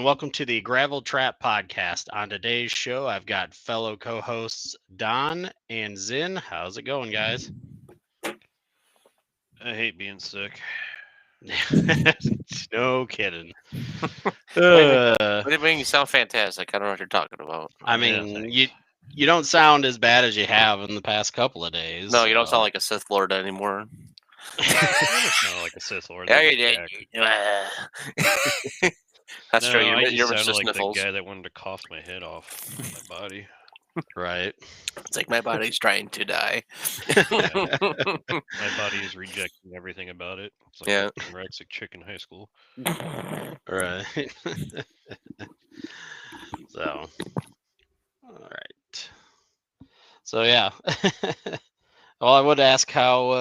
and welcome to the Gravel Trap Podcast. On today's show, I've got fellow co hosts Don and Zin. How's it going, guys? I hate being sick. No kidding. What Uh, do you mean? You sound fantastic. I don't know what you're talking about. I Yeah, mean, thanks. you don't sound as bad as you have in the past couple of days. No, you don't sound like a Sith Lord anymore. I never sound like a Sith Lord. Yeah, That'd be yeah, Jack. yeah. That's true. No, I just You're Mr. sounded like the Sniffles. guy that wanted to cough my head off my body. right. It's like my body's trying to die. My body is rejecting everything about it. It's like Yeah. an anorexic chick in high school. Right. So, all right. So, yeah. Well, I would ask how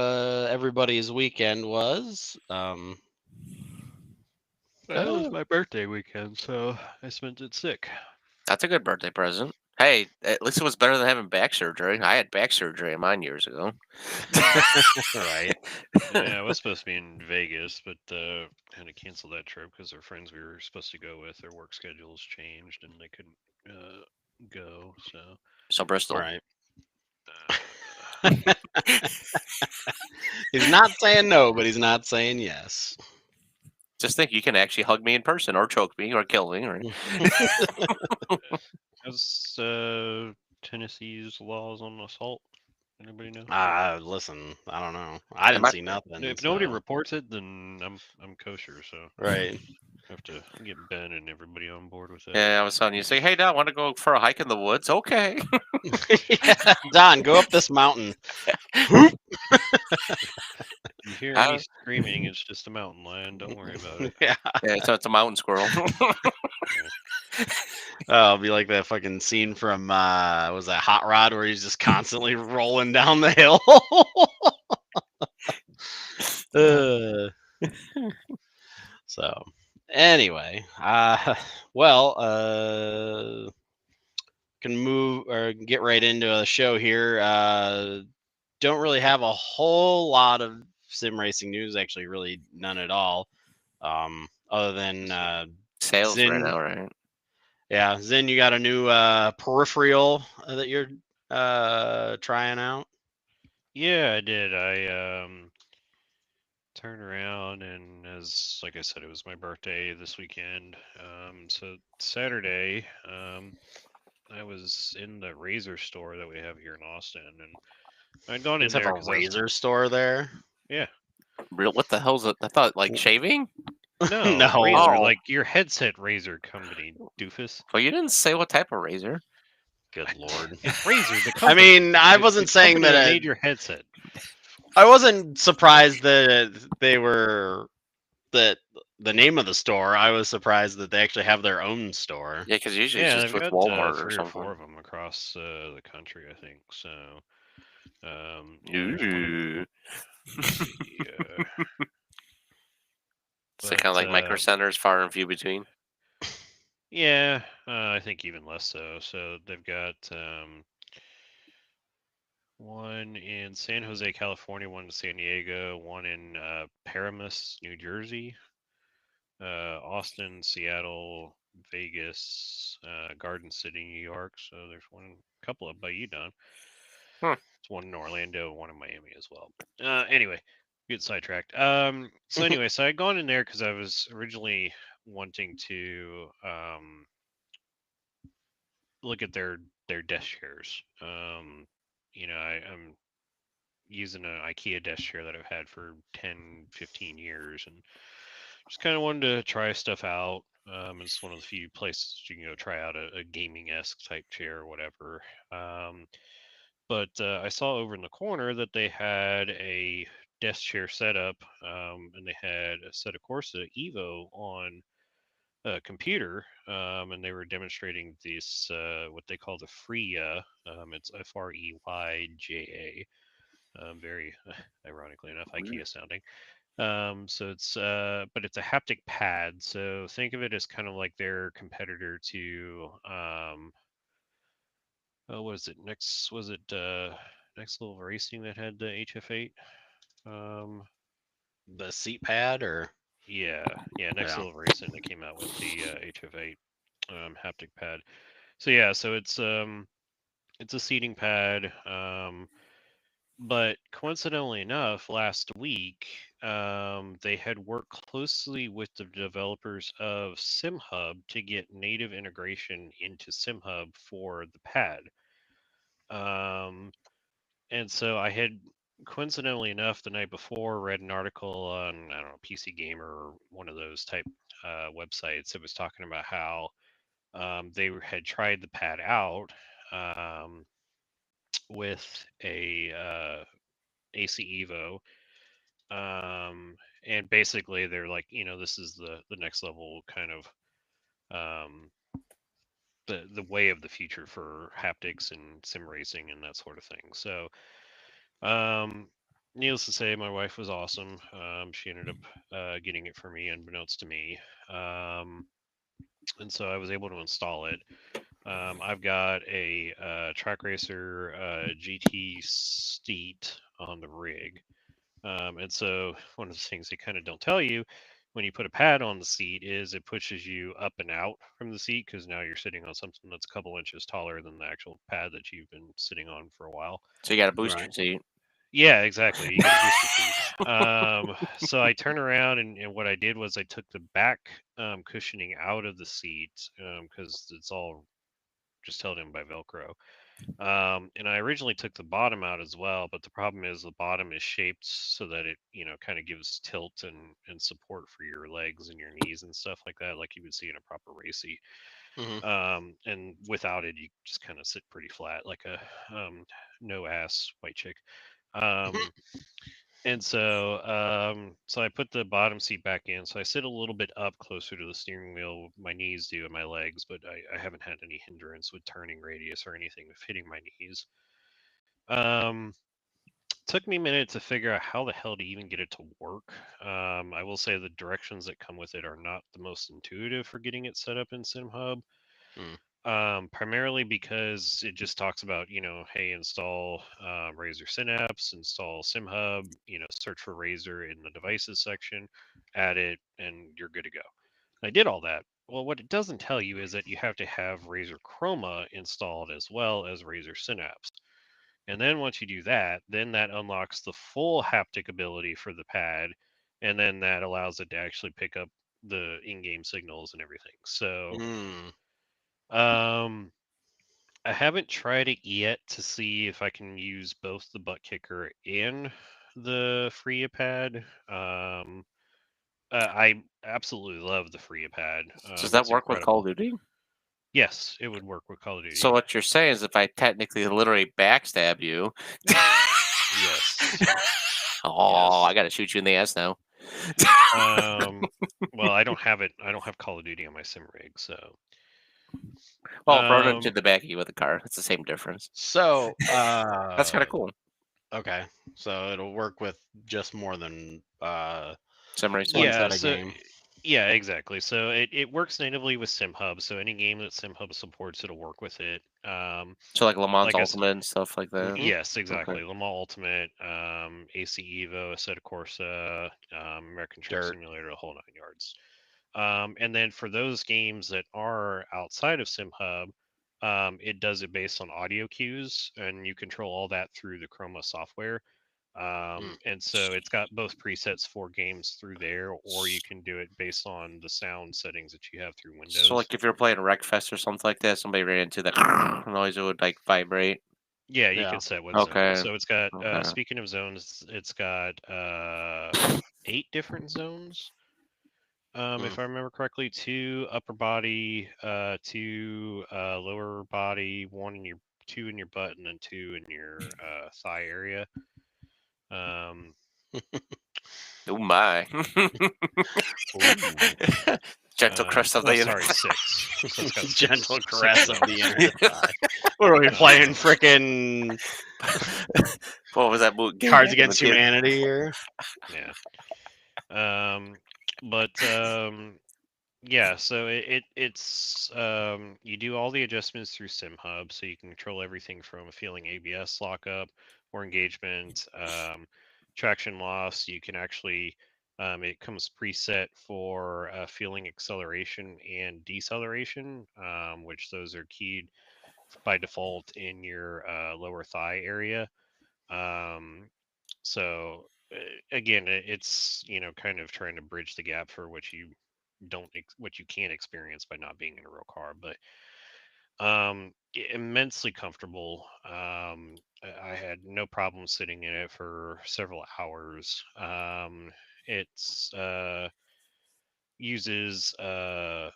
everybody's weekend was. That was my birthday weekend, so I spent it sick. That's a good birthday present. Hey, at least it was better than having back surgery. I had back surgery of mine years ago. Right. Yeah, I was supposed to be in Vegas, but had to cancel that trip because our friends we were supposed to go with, their work schedules changed and they couldn't go. So Bristol. Right. Uh, He's not saying no, but he's not saying yes. Just think, you can actually hug me in person, or choke me, or kill me. Right? how's Tennessee's laws on assault? Anybody know? Listen, I don't know. I didn't see nothing. If nobody so- reports it, then I'm kosher. So Right. have to get Ben and everybody on board with that. Yeah, I was telling you, say, hey, Dad, want to go for a hike in the woods? Okay. Yeah, Don, go up this mountain. You hear How- any screaming? It's just a mountain lion. Don't worry about it. Yeah. Yeah, so it's a mountain squirrel. It'll be like that fucking scene from was that Hot Rod where he's just constantly rolling down the hill. Uh, so anyway, well, can move or get right into the show here. Don't really have a whole lot of sim racing news, actually, really none at all. Other than Sales Zin, right now, right? yeah, Zin, you got a new peripheral that you're trying out. Yeah, I did. I turned around and like I said, it was my birthday this weekend. So Saturday, I was in the razor store that we have here in Austin, and I'd gone You in guys have there a because I was razor store there. yeah. Real? What the hell's it? I thought like shaving. No, No. razor, Oh. like your headset razor company, doofus. Well, you didn't say what type of razor. Good lord. It's Razor, the I company. mean, I The wasn't saying company that made your headset. I wasn't surprised that they were that the name of the store. I was surprised that they actually have their own store. Yeah, because usually Yeah, it's they've just with got Walmart or 3 or something. 4 of them across the country, I think. So, yeah, there's one. Ooh. Yeah, So kind of like Micro Centers, far and few between. yeah, I think even less so. So they've got one in San Jose, California, one in San Diego, one in Paramus, New Jersey, Austin, Seattle, Vegas, Garden City, New York. So there's one, couple of by you, Don. Hmm. It's one in Orlando, one in Miami as well. Anyway, get sidetracked. So anyway, so I'd gone in there because I was originally wanting to look at their desk chairs. I'm using an IKEA desk chair that I've had for 10, 15 years, and just kind of wanted to try stuff out. It's one of the few places you can go try out a gaming-esque type chair or whatever. But I saw over in the corner that they had a desk chair setup, and they had a set of Corsa Evo on a computer, and they were demonstrating this what they call the Freya. It's Freyja. Very ironically enough, IKEA sounding. So it's but it's a haptic pad. So think of it as kind of like their competitor to oh, what is it? Next Level Racing that had the HF8? The seat pad or Yeah, Next Yeah. Level Racing, they came out with the HF8 haptic pad. So yeah, so it's a seating pad. But coincidentally enough, last week they had worked closely with the developers of SimHub to get native integration into SimHub for the pad. Um, and so I had, coincidentally enough, the night before read an article on, I don't know, PC Gamer or one of those type websites that was talking about how they had tried the pad out with a AC Evo. And basically they're like, this is the next level kind of um, the way of the future for haptics and sim racing and that sort of thing. So um, needless to say, my wife was awesome. She ended up getting it for me unbeknownst to me. And so I was able to install it. I've got a Track Racer GT Steed on the rig. And so one of the things they kind of don't tell you when you put a pad on the seat is it pushes you up and out from the seat because now you're sitting on something that's a couple inches taller than the actual pad that you've been sitting on for a while. So you got a booster Right. seat. Yeah, exactly. You get a booster seat. So I turn around and what I did was I took the back cushioning out of the seat because it's all just held in by Velcro. And I originally took the bottom out as well, but the problem is the bottom is shaped so that it, kind of gives tilt and support for your legs and your knees and stuff like that, like you would see in a proper race seat. Mhm. And without it, you just kind of sit pretty flat, like a no ass white chick. Um, and so I put the bottom seat back in. So I sit a little bit up closer to the steering wheel. My knees do and my legs, but I haven't had any hindrance with turning radius or anything of hitting my knees. Um, Took me a minute to figure out how the hell to even get it to work. I will say the directions that come with it are not the most intuitive for getting it set up in SimHub. Mm. Primarily because it just talks about, hey, install Razer Synapse, install SimHub, search for Razer in the devices section, add it, and you're good to go. I did all that. Well, what it doesn't tell you is that you have to have Razer Chroma installed as well as Razer Synapse. And then once you do that, then that unlocks the full haptic ability for the pad. And then that allows it to actually pick up the in game signals and everything. So, Mm. um, I haven't tried it yet to see if I can use both the butt kicker and the Freya pad. I absolutely love the Freya pad. Does that It's work with Call incredible. of Duty? Yes, it would work with Call of Duty. So what you're saying is if I technically literally backstab you, Yes. oh, Yes. I got to shoot you in the ass now. Well, I don't have it. I don't have Call of Duty on my sim rig, so. Well, run into the back of you with a car. It's the same difference. So That's kind of cool. Okay. So it'll work with just more than Sim racing. one Yeah, set of so game. yeah, exactly. So it works natively with SimHub. So any game that SimHub supports, it'll work with it. So like Le Mans Like I said, Ultimate and stuff like that. Mhm. yes, exactly. Okay. Le Mans Ultimate, AC Evo, Assetto Corsa, American Truck Dirt. Simulator, the whole 9 yards. And then for those games that are outside of SimHub, it does it based on audio cues, and you control all that through the Chroma software. Mm. And so it's got both presets for games through there, or you can do it based on the sound settings that you have through Windows. So like if you're playing Wreckfest or something like that, somebody ran into the noise, it would like vibrate. Yeah, you Yeah. can set what Okay. zone. So it's got Okay. speaking of zones, it's got 8 different zones. If I remember correctly, 2 upper body, 2 lower body, 2 in your butt, and then 2 in your thigh area. Oh my. Gentle crest of the sorry, inner 6. So it's got Gentle 6 caress of zones. the inner thigh. What are we playing? Frickin' What was that movie? Cards Against Humanity here? Yeah. But yeah, so it's you do all the adjustments through SimHub, so you can control everything from feeling ABS lockup or engagement, traction loss. You can actually It comes preset for feeling acceleration and deceleration, which those are keyed by default in your lower thigh area. So again, it's kind of trying to bridge the gap for what you what you can't experience by not being in a real car, but immensely comfortable. I had no problem sitting in it for several hours. It's uses a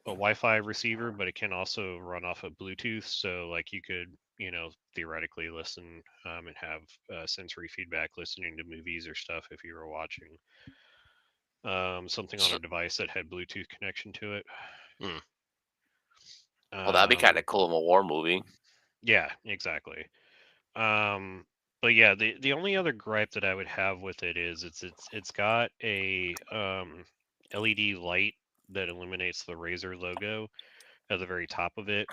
Wi-Fi receiver, but it can also run off of Bluetooth. So like you could, theoretically listen and have sensory feedback listening to movies or stuff if you were watching something on a device that had Bluetooth connection to it. Hmm. Well, that'd be kind of cool in a war movie. Yeah, exactly. But yeah, the only other gripe that I would have with it is it's got a LED light that illuminates the Razer logo at the very top of it.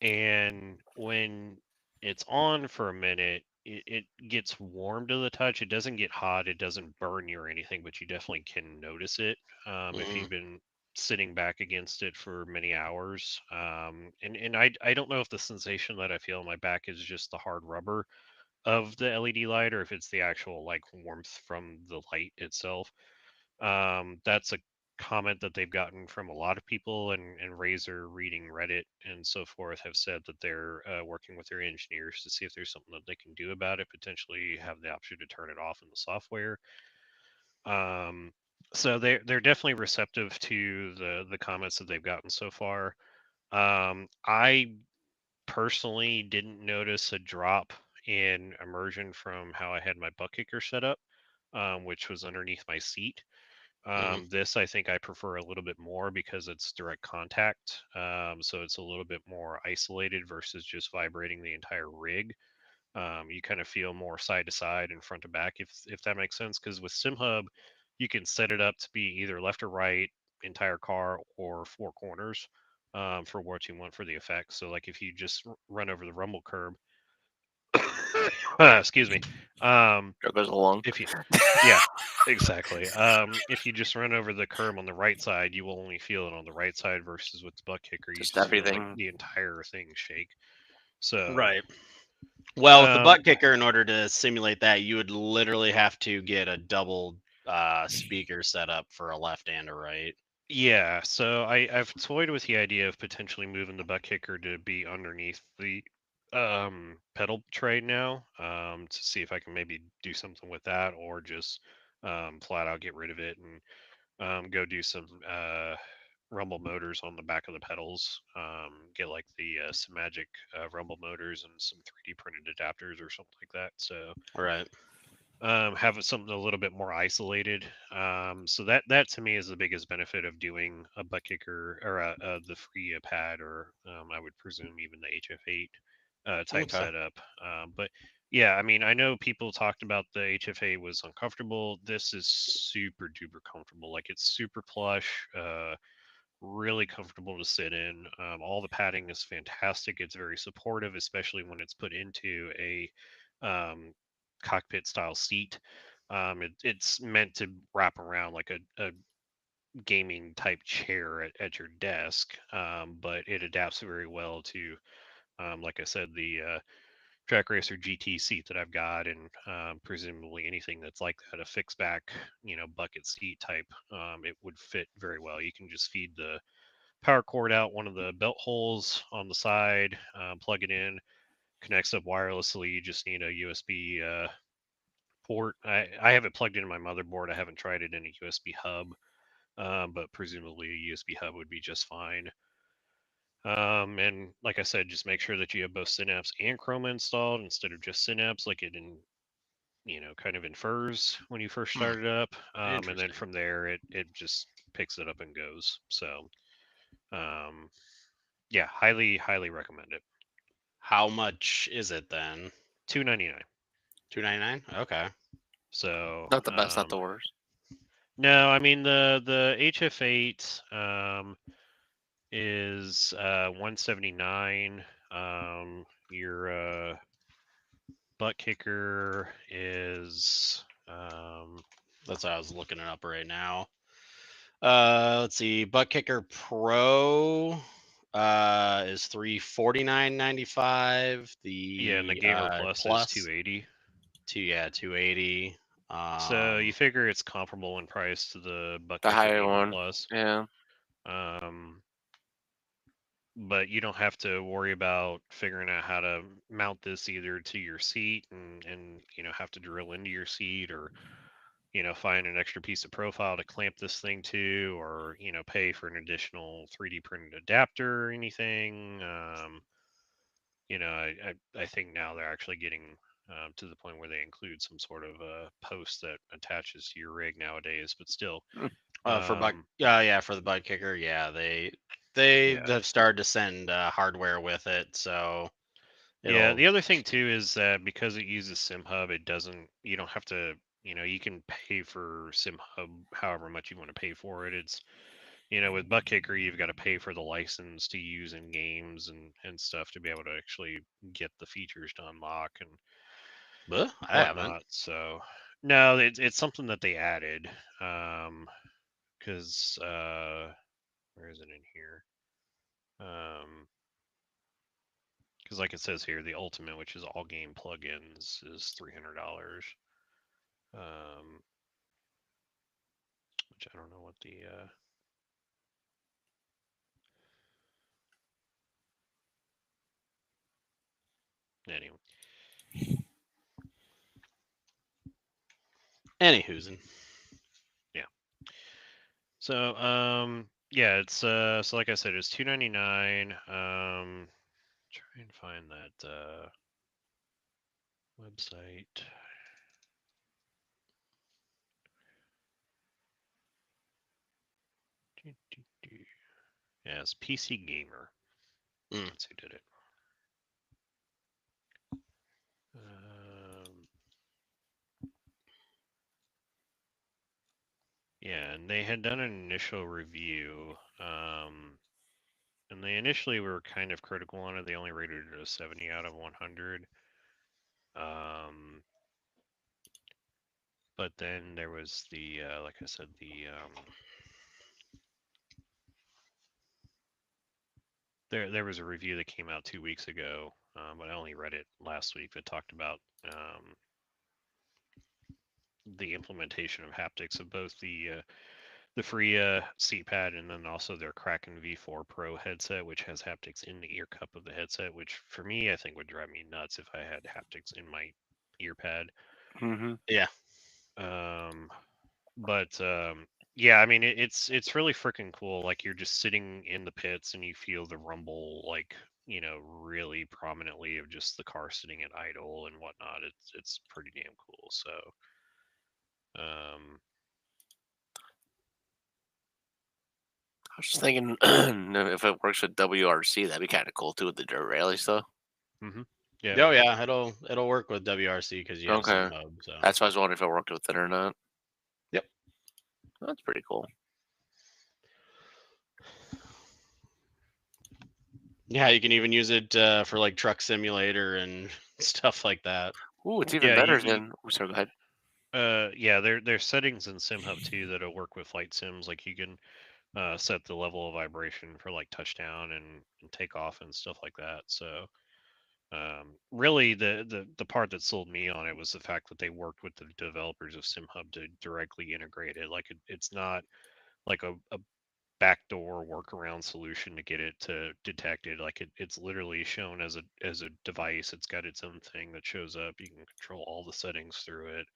And when it's on for a minute, it gets warm to the touch. It doesn't get hot. It doesn't burn you or anything, but you definitely can notice it if you've been sitting back against it for many hours. And I don't know if the sensation that I feel in my back is just the hard rubber of the LED light or if it's the actual like warmth from the light itself. That's a comment that they've gotten from a lot of people, and Razer, reading Reddit and so forth, have said that they're working with their engineers to see if there's something that they can do about it, potentially have the option to turn it off in the software. So they're definitely receptive to the comments that they've gotten so far. I personally didn't notice a drop in immersion from how I had my butt kicker set up, which was underneath my seat. This I think I prefer a little bit more because it's direct contact, so it's a little bit more isolated versus just vibrating the entire rig. You kind of feel more side to side and front to back, if that makes sense. Because with SimHub, you can set it up to be either left or right, entire car, or four corners for what you want for the effect. So like if you just run over the rumble curb, excuse me. There goes along. If you, yeah, exactly. If you just run over the curb on the right side, you will only feel it on the right side versus with the butt kicker, you Just just feel like everything. the entire thing shake. So, Right. Well, with the um, butt kicker, in order to simulate that, you would literally have to get a double speaker set up for a left and a right. yeah, so I've toyed with the idea of potentially moving the butt kicker to be underneath the pedal tray now, to see if I can maybe do something with that, or just flat out get rid of it and go do some rumble motors on the back of the pedals. Get like the Symagic rumble motors and some 3D printed adapters or something like that. So Right. have something a little bit more isolated. So that to me is the biggest benefit of doing a butt kicker or the free pad, or I would presume even the HF8 type Okay. setup. But yeah, I mean, I know people talked about the HFA was uncomfortable. This is super duper comfortable. Like it's super plush, really comfortable to sit in. All the padding is fantastic. It's very supportive, especially when it's put into a um, cockpit style seat. It's meant to wrap around like a gaming type chair at your desk, but it adapts very well to, like I said, the Track Racer GT seat that I've got, and presumably anything that's like that, a fixed back, bucket seat type, it would fit very well. You can just feed the power cord out one of the belt holes on the side, plug it in, connects up wirelessly. You just need a USB port. I have it plugged into my motherboard. I haven't tried it in a USB hub, but presumably a USB hub would be just fine. And like I said, just make sure that you have both Synapse and Chroma installed instead of just Synapse, like it kind of infers when you first start it up. And then Interesting. from there, it just picks it up and goes. So, um, yeah, highly recommend it. How much is it then? $299. $299. Okay. So, Not the best, not the worst. no, I mean the HF8 is 179. Your butt kicker is That's what I was looking it up right now. Let's see. Butt Kicker Pro is $349.95. Yeah, and the The Gamer Plus is Plus, 280. 280. So you figure it's comparable in price to the Butt The Kicker higher Gamer one. Plus. Yeah. But you don't have to worry about figuring out how to mount this either to your seat and have to drill into your seat, or find an extra piece of profile to clamp this thing to, or pay for an additional 3D printed adapter or anything. I think now they're actually getting to the point where they include some sort of a post that attaches to your rig nowadays, but still. for the Butt Kicker, they Yeah. have started to send hardware with it, so Yeah, the other thing too is that because it uses SimHub, you don't have to, you can pay for SimHub however much you want to pay for it. It's, with Buttkicker, you've got to pay for the license to use in games and stuff to be able to actually get the features to unlock and I haven't. whatnot. So, no, it's something that they added. Because, where is it in here? Because like it says here, the ultimate, which is all game plugins, is $300. Which I don't know what the anyway. Anywho's. Yeah. So yeah, it's so like I said, it's $299. Try and find that website. Yeah, it's PC Gamer. That's who did it. Yeah, and they had done an initial review, and they initially were kind of critical on it. They only rated it a 70 out of 100. But then there was the, like I said, there was a review that came out 2 weeks ago, but I only read it last week, that talked about the implementation of haptics of both the free seat pad and then also their Kraken V4 Pro headset, which has haptics in the ear cup of the headset, which for me I think would drive me nuts if I had haptics in my ear pad. Mm-hmm. Yeah. But yeah, I mean it's really freaking cool. Like you're just sitting in the pits and you feel the rumble, like really prominently, of just the car sitting at idle and whatnot. It's pretty damn cool. So I was just thinking if it works with WRC, that'd be kind of cool too with the dirt rally stuff. Yeah. Oh yeah, it'll work with WRC because you have Okay. SimHub. So That's why I was wondering if it worked with it or not. Yep. That's pretty cool. Yeah, you can even use it for like Truck Simulator and stuff like that. Ooh, it's even better than. Sorry, go ahead. Yeah, there's settings in SimHub too that'll work with flight sims. Like you can set the level of vibration for like touchdown and takeoff and stuff like that. So really, the part that sold me on it was the fact that they worked with the developers of SimHub to directly integrate it. Like it's not like a backdoor workaround solution to get it to detect it. Like it's literally shown as a device. It's got its own thing that shows up. You can control all the settings through it,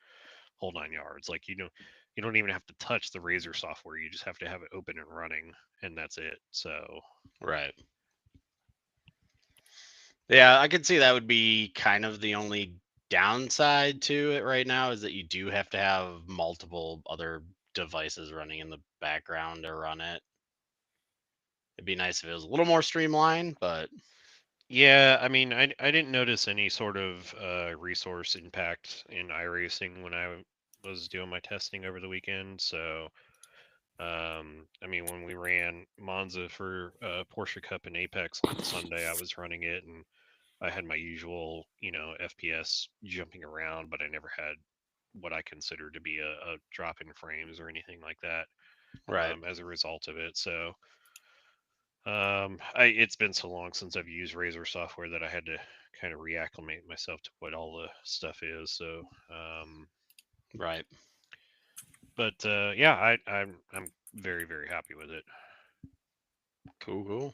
whole 9 yards. Like you don't even have to touch the Razer software. You just have to have it open and running, and that's it. So Right. Yeah, I could see that would be kind of the only downside to it right now, is that you do have to have multiple other devices running in the background to run it. It'd be nice if it was a little more streamlined, but yeah, I mean, I didn't notice any sort of resource impact in iRacing when I was doing my testing over the weekend. So I mean, when we ran Monza for Porsche Cup and Apex on Sunday, I was running it and I had my usual, FPS jumping around, but I never had what I consider to be a drop in frames or anything like that Right. as a result of it. So it's been so long since I've used Razer software that I had to kind of reacclimate myself to what all the stuff is. So Right. but yeah, I'm very, very happy with it. Cool.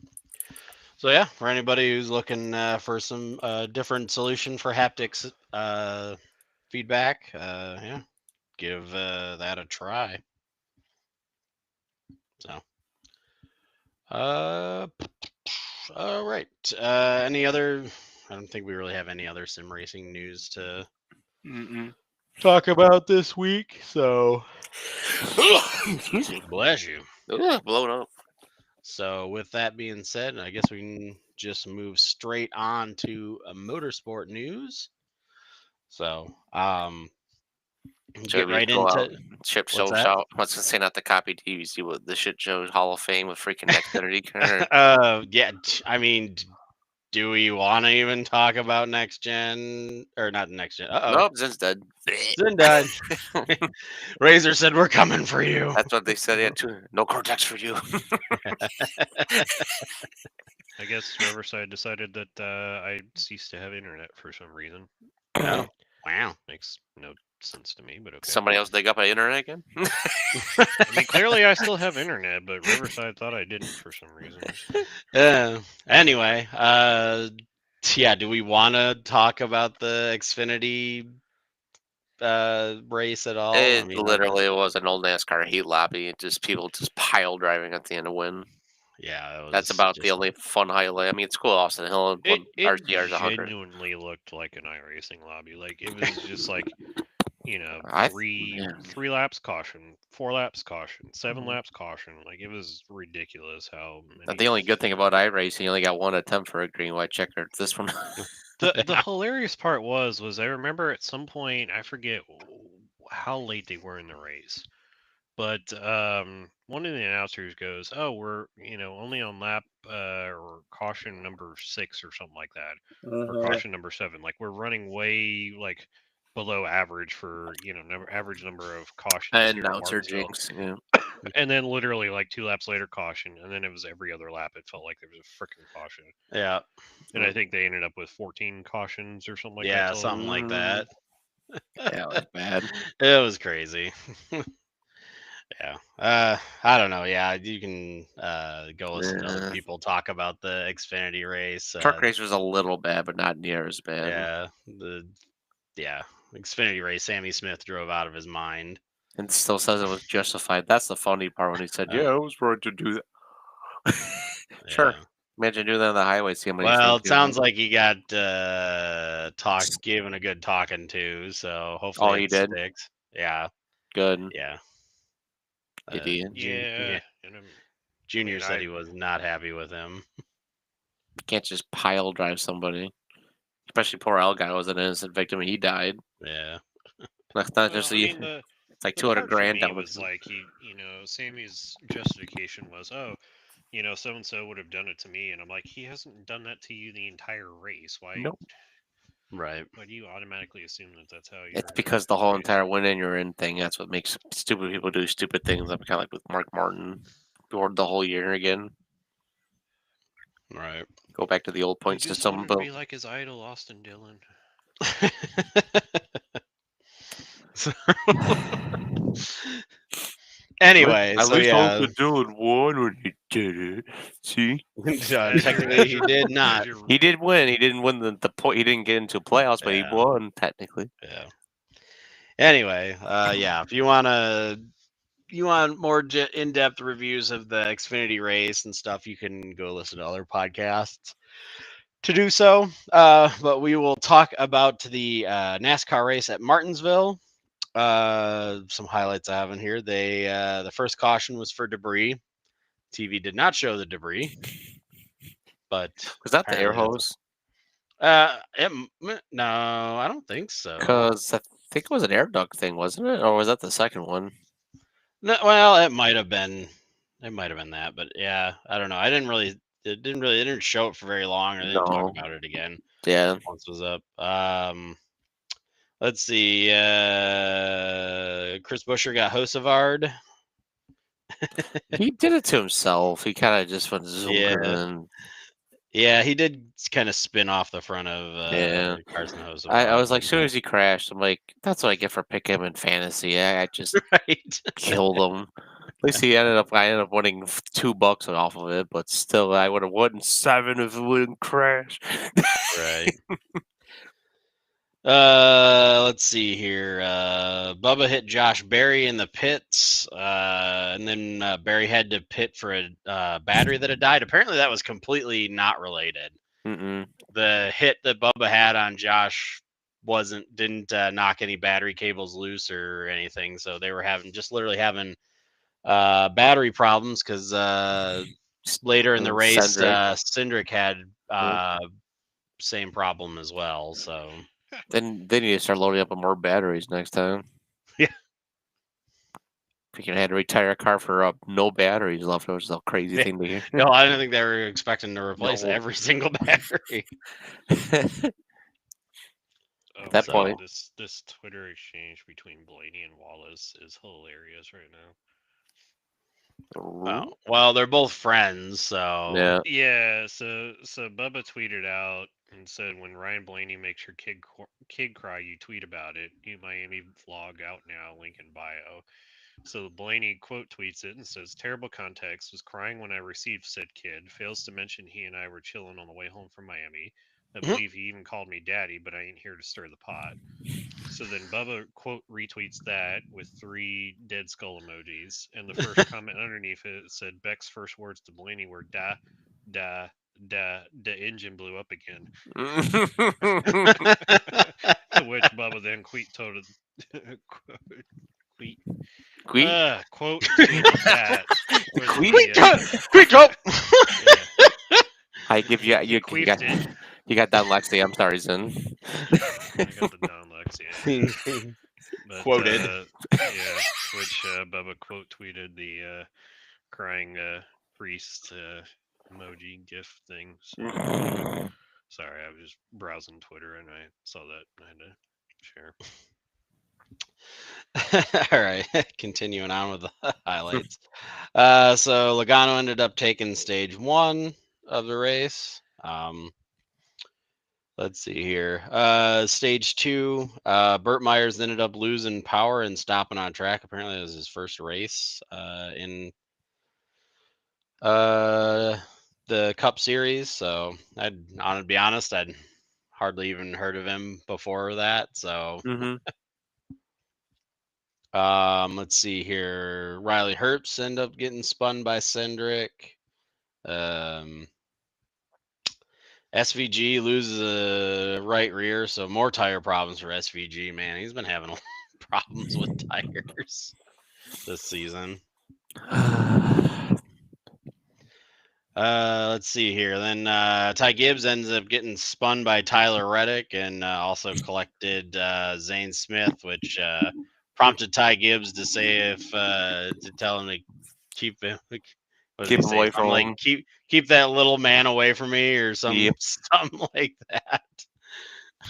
So yeah, for anybody who's looking for some different solution for haptics feedback, yeah, give that a try. So, all right. Any other? I don't think we really have any other sim racing news to talk about this week. So, Excuse me. bless you. Blown up. So, with that being said, I guess we can just move straight on to motorsport news. So, Should get we right go out? into Ship what's show that? shout. What's to say not the copy TVC with the shit show Hall of Fame with freaking Xfinity car? Yeah. I mean, do we want to even talk about next gen or not next gen? Nope, Zin's dead. Zen died. Razor said, "We're coming for you." That's what they said. Yeah, too. No Cortex for you. I guess Riverside decided that I ceased to have internet for some reason. Oh, wow. Makes no sense to me, but okay. Somebody else dig up an internet again? I mean, clearly I still have internet, but Riverside thought I didn't for some reason. Anyway, yeah. Do we want to talk about the Xfinity race at all? It literally was an old NASCAR heat lobby. Just people just pile driving at the end to win. Yeah, That's about the only fun highlight. I mean, it's cool. Austin Hill It RCR's 100. genuinely looked like an iRacing lobby. Like it was just like, three laps caution, 4 laps caution, 7 laps caution. Like it was ridiculous how many. The only good thing about iRacing, you only got one attempt for a green white checker. This one. The hilarious part was I remember at some point, I forget how late they were in the race, but one of the announcers goes, "Oh, we're only on lap or caution number 6 or something like that, or caution number 7. Like we're running way like below average for average number of cautions." And here at announcer Martinsville." jinx. Yeah. And then literally like 2 laps later, caution, and then it was every other lap. It felt like there was a freaking caution. Yeah. And I think they ended up with 14 cautions or something like that. Yeah, something like that. Yeah, it was bad. It was crazy. Yeah. I don't know. Yeah, you can go listen to other people talk about the Xfinity race. Truck race was a little bad, but not near as bad. Yeah, Xfinity race. Sammy Smith drove out of his mind. And still says it was justified. That's the funny part when he said, "Yeah, I was right to do that." Sure. Yeah. Imagine doing that on the highway. See how many Well, things it sounds like he got given a good talking to, so hopefully he it did? sticks. Yeah. Good. Yeah. Idiot. Yeah. Junior said he was not happy with him. You can't just pile drive somebody. Especially poor L guy was an innocent victim and he died. Yeah. That's not just it's like 200 grand. That was like Sammy's justification was, so and so would have done it to me, and I'm like, he hasn't done that to you the entire race. Why? Nope. Right. Why do you automatically assume that that's how you? It's because the whole entire win and you're in thing. That's what makes stupid people do stupid things. I'm kind of like with Mark Martin, bored the whole year again. Right. Go back to the old point system. But be like his idol, Austin Dillon. Anyway, at least Austin Dillon won when he did it. See, technically he did not. He did win. He didn't win the point. He didn't get into playoffs, but he won technically. Yeah. Anyway, yeah. If you want more in-depth reviews of the Xfinity race and stuff, you can go listen to other podcasts to do so. But we will talk about the NASCAR race at Martinsville. Some highlights I have in here. They the first caution was for debris. TV did not show the debris, but was that the air hose? No, I don't think so. Because I think it was an air duct thing, wasn't it? Or was that the second one? No, well, it might have been. It might have been that, but yeah, I don't know. It didn't show it for very long, or they didn't talk about it again. Yeah. Once it was up. Let's see. Chris Buescher got Hosevard. He did it to himself. He kind of just went zoomed and Yeah, he did kind of spin off the front of Yeah. Carson Hosevard. I was like, as soon as he crashed, I'm like, that's what I get for picking him in fantasy. I just right. killed him. At least I ended up winning $2 off of it, but still, I would have won 7 if it wouldn't crash. Right. Let's see here. Bubba hit Josh Berry in the pits, and then Berry had to pit for a battery that had died. Apparently, that was completely not related. Mm-mm. The hit that Bubba had on Josh didn't knock any battery cables loose or anything. So they were literally having battery problems because later in the race, Cindric had same problem as well. So then they need to start loading up on more batteries next time. Yeah. If you can had to retire a car for no batteries left, it was a crazy Yeah. thing to hear. No, I don't think they were expecting to replace every single battery. At that point, this Twitter exchange between Blaney and Wallace is hilarious right now. Oh, well, they're both friends, so yeah. So Bubba tweeted out and said, "When Ryan Blaney makes your kid cry, you tweet about it. New Miami vlog out now. Link in bio." So Blaney quote tweets it and says, "Terrible context. Was crying when I received said kid. Fails to mention he and I were chilling on the way home from Miami. I believe he even called me daddy, but I ain't here to stir the pot." So then Bubba quote retweets that with 3 dead skull emojis, and the first comment underneath it said Beck's first words to Blaney were "da, the engine blew up again." To which Bubba then quoted quote tweeted that. I give you got dyslexia. I'm sorry, Zen. I got the dyslexia. But, Quoted. Which Bubba quote tweeted the crying priest emoji GIF thing. So, sorry, I was just browsing Twitter and I saw that and I had to share. All right, continuing on with the highlights. So Logano ended up taking stage 1 of the race. Let's see here. Stage 2, Burt Myers ended up losing power and stopping on track. Apparently, it was his first race in the Cup Series. So to be honest, I'd hardly even heard of him before that. So let's see here. Riley Herbst ended up getting spun by Cindric. SVG loses a right rear, so more tire problems for SVG. Man, he's been having problems with tires this season. Let's see here. Then Ty Gibbs ends up getting spun by Tyler Reddick and also collected Zane Smith, which prompted Ty Gibbs to say to tell him to keep him. Keep him away from him. Like keep that little man away from me, or something like that.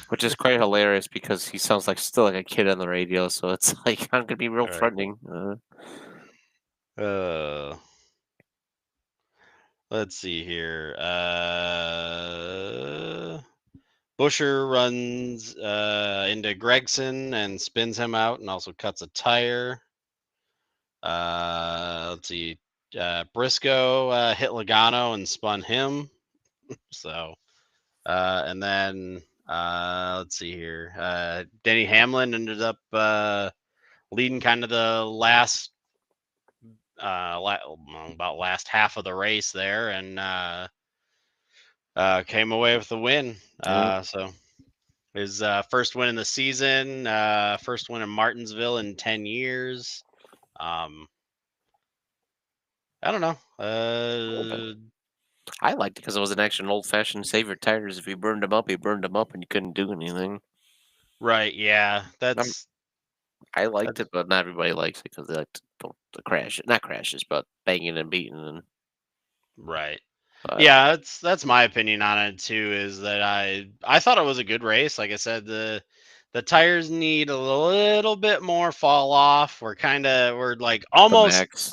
Which is quite hilarious because he sounds still like a kid on the radio. So it's like I'm gonna be real threatening. Let's see here. Buescher runs into Gregson and spins him out, and also cuts a tire. Let's see. Briscoe hit Logano and spun him. So, and then let's see here. Denny Hamlin ended up leading kind of the last last half of the race there, and came away with the win. So his first win in the season, first win in Martinsville in 10 years. I don't know. I liked it because it was an actual old-fashioned save your tires. If you burned them up, and you couldn't do anything. Right? Yeah, I liked it, but not everybody likes it because they like to crash. Not crashes, but banging and beating. And right. Yeah, that's my opinion on it too. Is that I thought it was a good race. Like I said, the the tires need a little bit more fall off. We're like The almost max.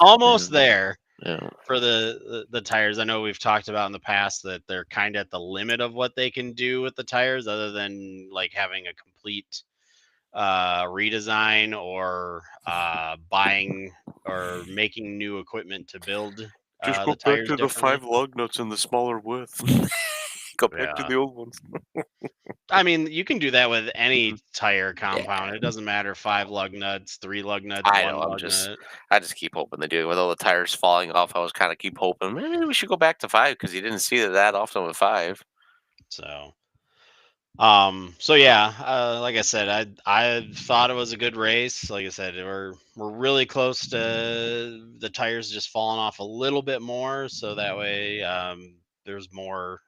there Yeah. for the tires. I know we've talked about in the past that they're kind of at the limit of what they can do with the tires, other than like having a complete redesign or buying or making new equipment to build Just the go back tires to the differently. 5 lug nuts in the smaller width. Go back to Yeah. the old ones. I mean, you can do that with any Mhm. tire compound. It doesn't matter 5 lug nuts, 3 lug nuts, I 1 know. lug nut. I just keep hoping they do it. With all the tires falling off, I was kind of keep hoping maybe we should go back to 5 because you didn't see that often with 5. So, so yeah, like I said, I thought it was a good race. Like I said, we're really close to the tires just falling off a little bit more, so that way there's more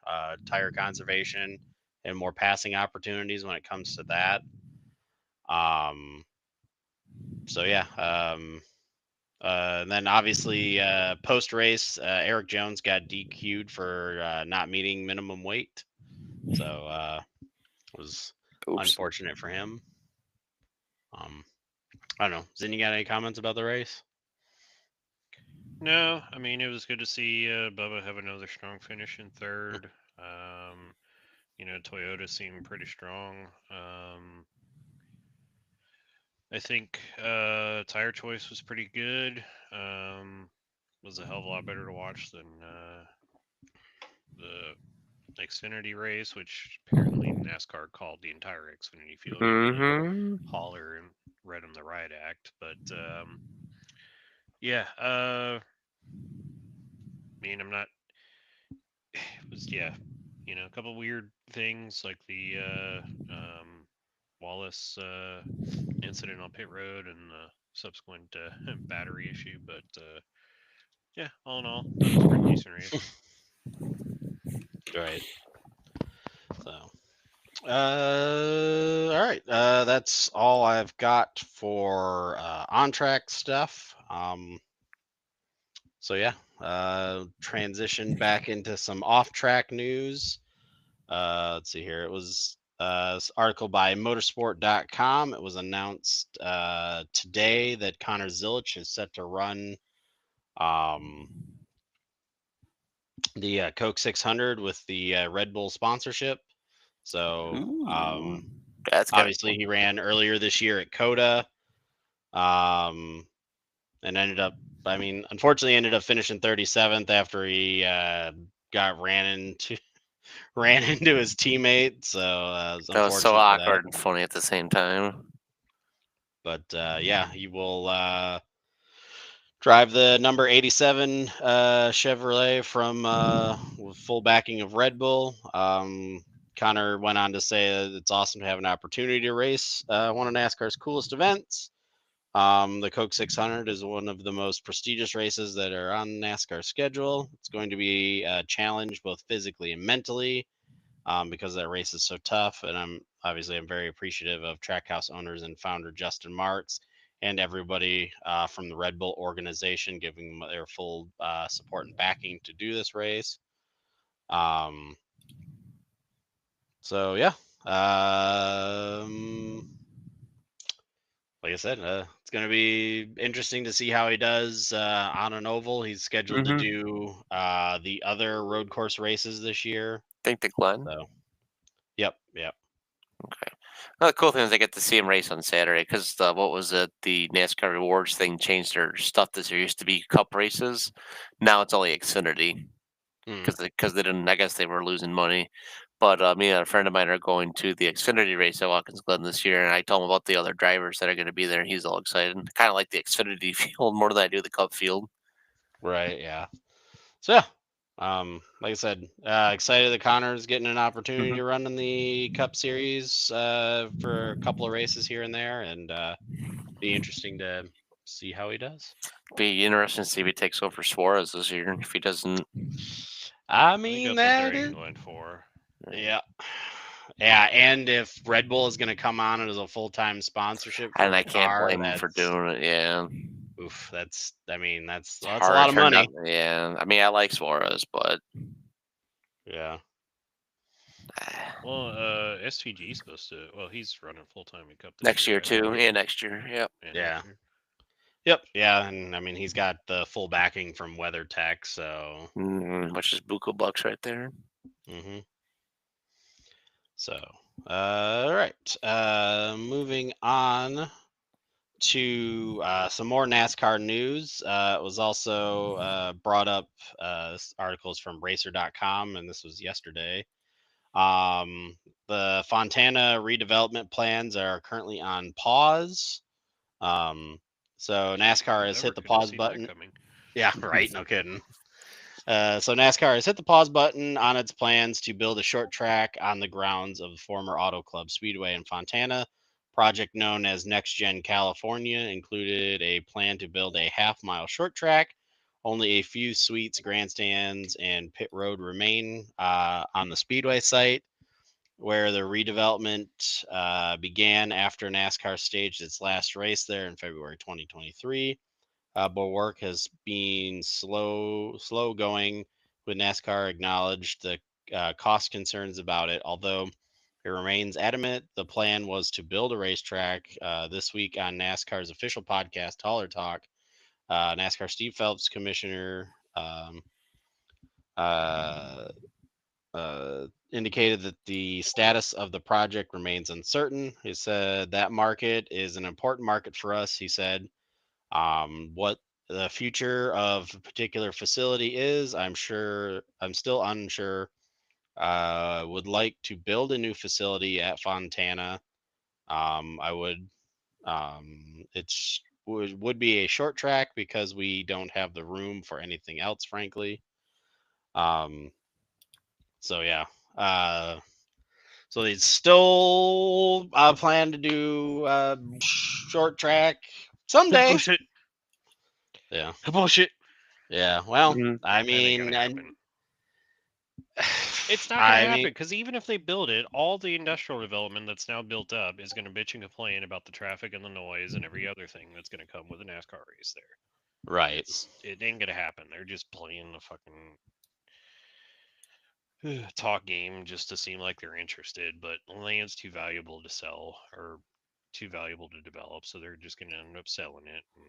tire conservation and more passing opportunities when it comes to that. So yeah, and then obviously post race, Eric Jones got DQ'd for not meeting minimum weight, so it was Oops. unfortunate for him. I don't know. Zen, you got any comments about the race? No, I mean, it was good to see Bubba have another strong finish in third. Toyota seemed pretty strong. I think tire choice was pretty good. Was a hell of a lot better to watch than the Xfinity race, which apparently NASCAR called the entire Xfinity field. Holler and read him the riot act, but yeah. I mean, I'm not. It was a couple weird things like the Wallace incident on pit road and the subsequent battery issue, but yeah, all in all, that was a pretty decent race. Right. So, all right. That's all I've got for on track stuff. So yeah, transition back into some off track news. Let's see here. It was this article by motorsport.com. It was announced today that Connor Zilisch is set to run the Coke 600 with the Red Bull sponsorship. So That's obviously he ran earlier this year at COTA, and unfortunately ended up finishing 37th after he got ran into his teammate. So it was that was so unfortunate for that. awkward and funny at the same time. But yeah, he will drive the number 87 Chevrolet from with full backing of Red Bull. Connor went on to say that it's awesome to have an opportunity to race one of NASCAR's coolest events. The Coke 600 is one of the most prestigious races that are on NASCAR schedule. It's going to be a challenge both physically and mentally because that race is so tough. And I'm very appreciative of Trackhouse owners and founder Justin Marks and everybody from the Red Bull organization giving them their full support and backing to do this race. So yeah, like I said, it's going to be interesting to see how he does on an oval. He's scheduled to do the other road course races this year. Think the Glen. So, yep. Okay. Well, the cool thing is I get to see him race on Saturday because what was it? The NASCAR Rewards thing changed their stuff this year. Used to be Cup races, now it's only Xfinity because they didn't. I guess they were losing money. But me and a friend of mine are going to the Xfinity race at Watkins Glen this year, and I told him about the other drivers that are going to be there. And he's all excited. Kind of like the Xfinity field more than I do the Cup field. Right. Yeah. So yeah. Like I said, excited that Connor's getting an opportunity to run in the Cup Series for a couple of races here and there, and be interesting to see how he does. Be interesting to see if he takes over Suarez this year. If he doesn't, I think mean that's what they're that going for. yeah. Yeah, and if Red Bull is going to come on as a full-time sponsorship for and I the can't car, blame him for doing it. Yeah. Oof, that's a It's lot hard of to turn money. down. Yeah. I mean, I like Suarez, but Yeah. Well, SVG is supposed to. Well, he's running full time in Cup this Next year right? too, and next year. Yep. And Yeah. next year. Yep. Yeah, and I mean he's got the full backing from WeatherTech, so. Which is buku bucks right there. Mm-hmm. So, all right. Moving on to some more NASCAR news. It was also brought up articles from Racer.com, and this was yesterday. The Fontana redevelopment plans are currently on pause. So NASCAR has Never hit the could have pause seen that button. coming. Yeah, right. No kidding. So NASCAR has hit the pause button on its plans to build a short track on the grounds of the former Auto Club Speedway in Fontana. Project known as Next Gen California included a plan to build a half-mile short track. Only a few suites, grandstands, and pit road remain on the Speedway site, where the redevelopment began after NASCAR staged its last race there in February 2023. But work has been slow going, with NASCAR acknowledged the cost concerns about it, although it remains adamant the plan was to build a racetrack. This week on NASCAR's official podcast, Hauler Talk, NASCAR Steve Phelps, commissioner, uh, indicated that the status of the project remains uncertain. He said that market is an important market for us. He said, what the future of a particular facility is, I'm still unsure. Would like to build a new facility at Fontana. I would. It's would be a short track because we don't have the room for anything else, frankly. Um, so yeah. So they still plan to do short track someday. Bullshit. Yeah. Bullshit. Yeah. Well, Mhm. I That ain't mean, gonna happen. It's not I gonna mean, happen because even if they build it, all the industrial development that's now built up is gonna bitch and complain about the traffic and the noise and every other thing that's gonna come with a NASCAR race there. right. It ain't gonna happen. They're just playing the fucking talk game just to seem like they're interested, but land's too valuable to sell or too valuable to develop, so they're just going to end up selling it and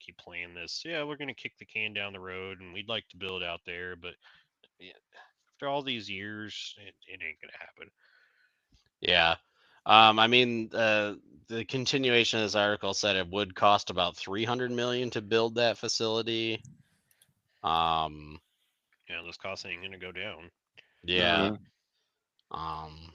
keep playing this. Yeah, we're going to kick the can down the road, and we'd like to build out there, but yeah, after all these years, it ain't going to happen. Yeah. I mean, the continuation of this article said it would cost about 300 million to build that facility. Um, Yeah, those costs ain't going to go down. yeah. Mhm.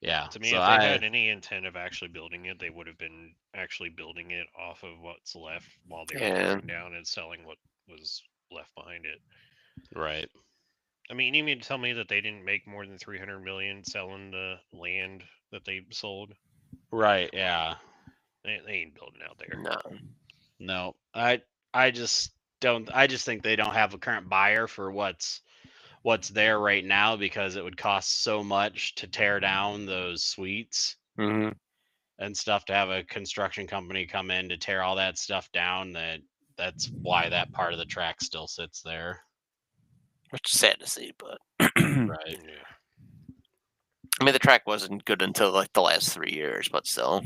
Yeah. To me, So if they had any intent of actually building it, they would have been actually building it off of what's left while they were Yeah. tearing down and selling what was left behind it. right. I mean, you mean to tell me that they didn't make more than 300 million selling the land that they sold? Right. Yeah. They ain't building out there. No. No. I just don't. I just think they don't have a current buyer for what's there right now, because it would cost so much to tear down those suites Hmm. and stuff, to have a construction company come in to tear all that stuff down. That's why that part of the track still sits there. Which is sad to see, but Right. Yeah. I mean, the track wasn't good until like the last 3 years, but still.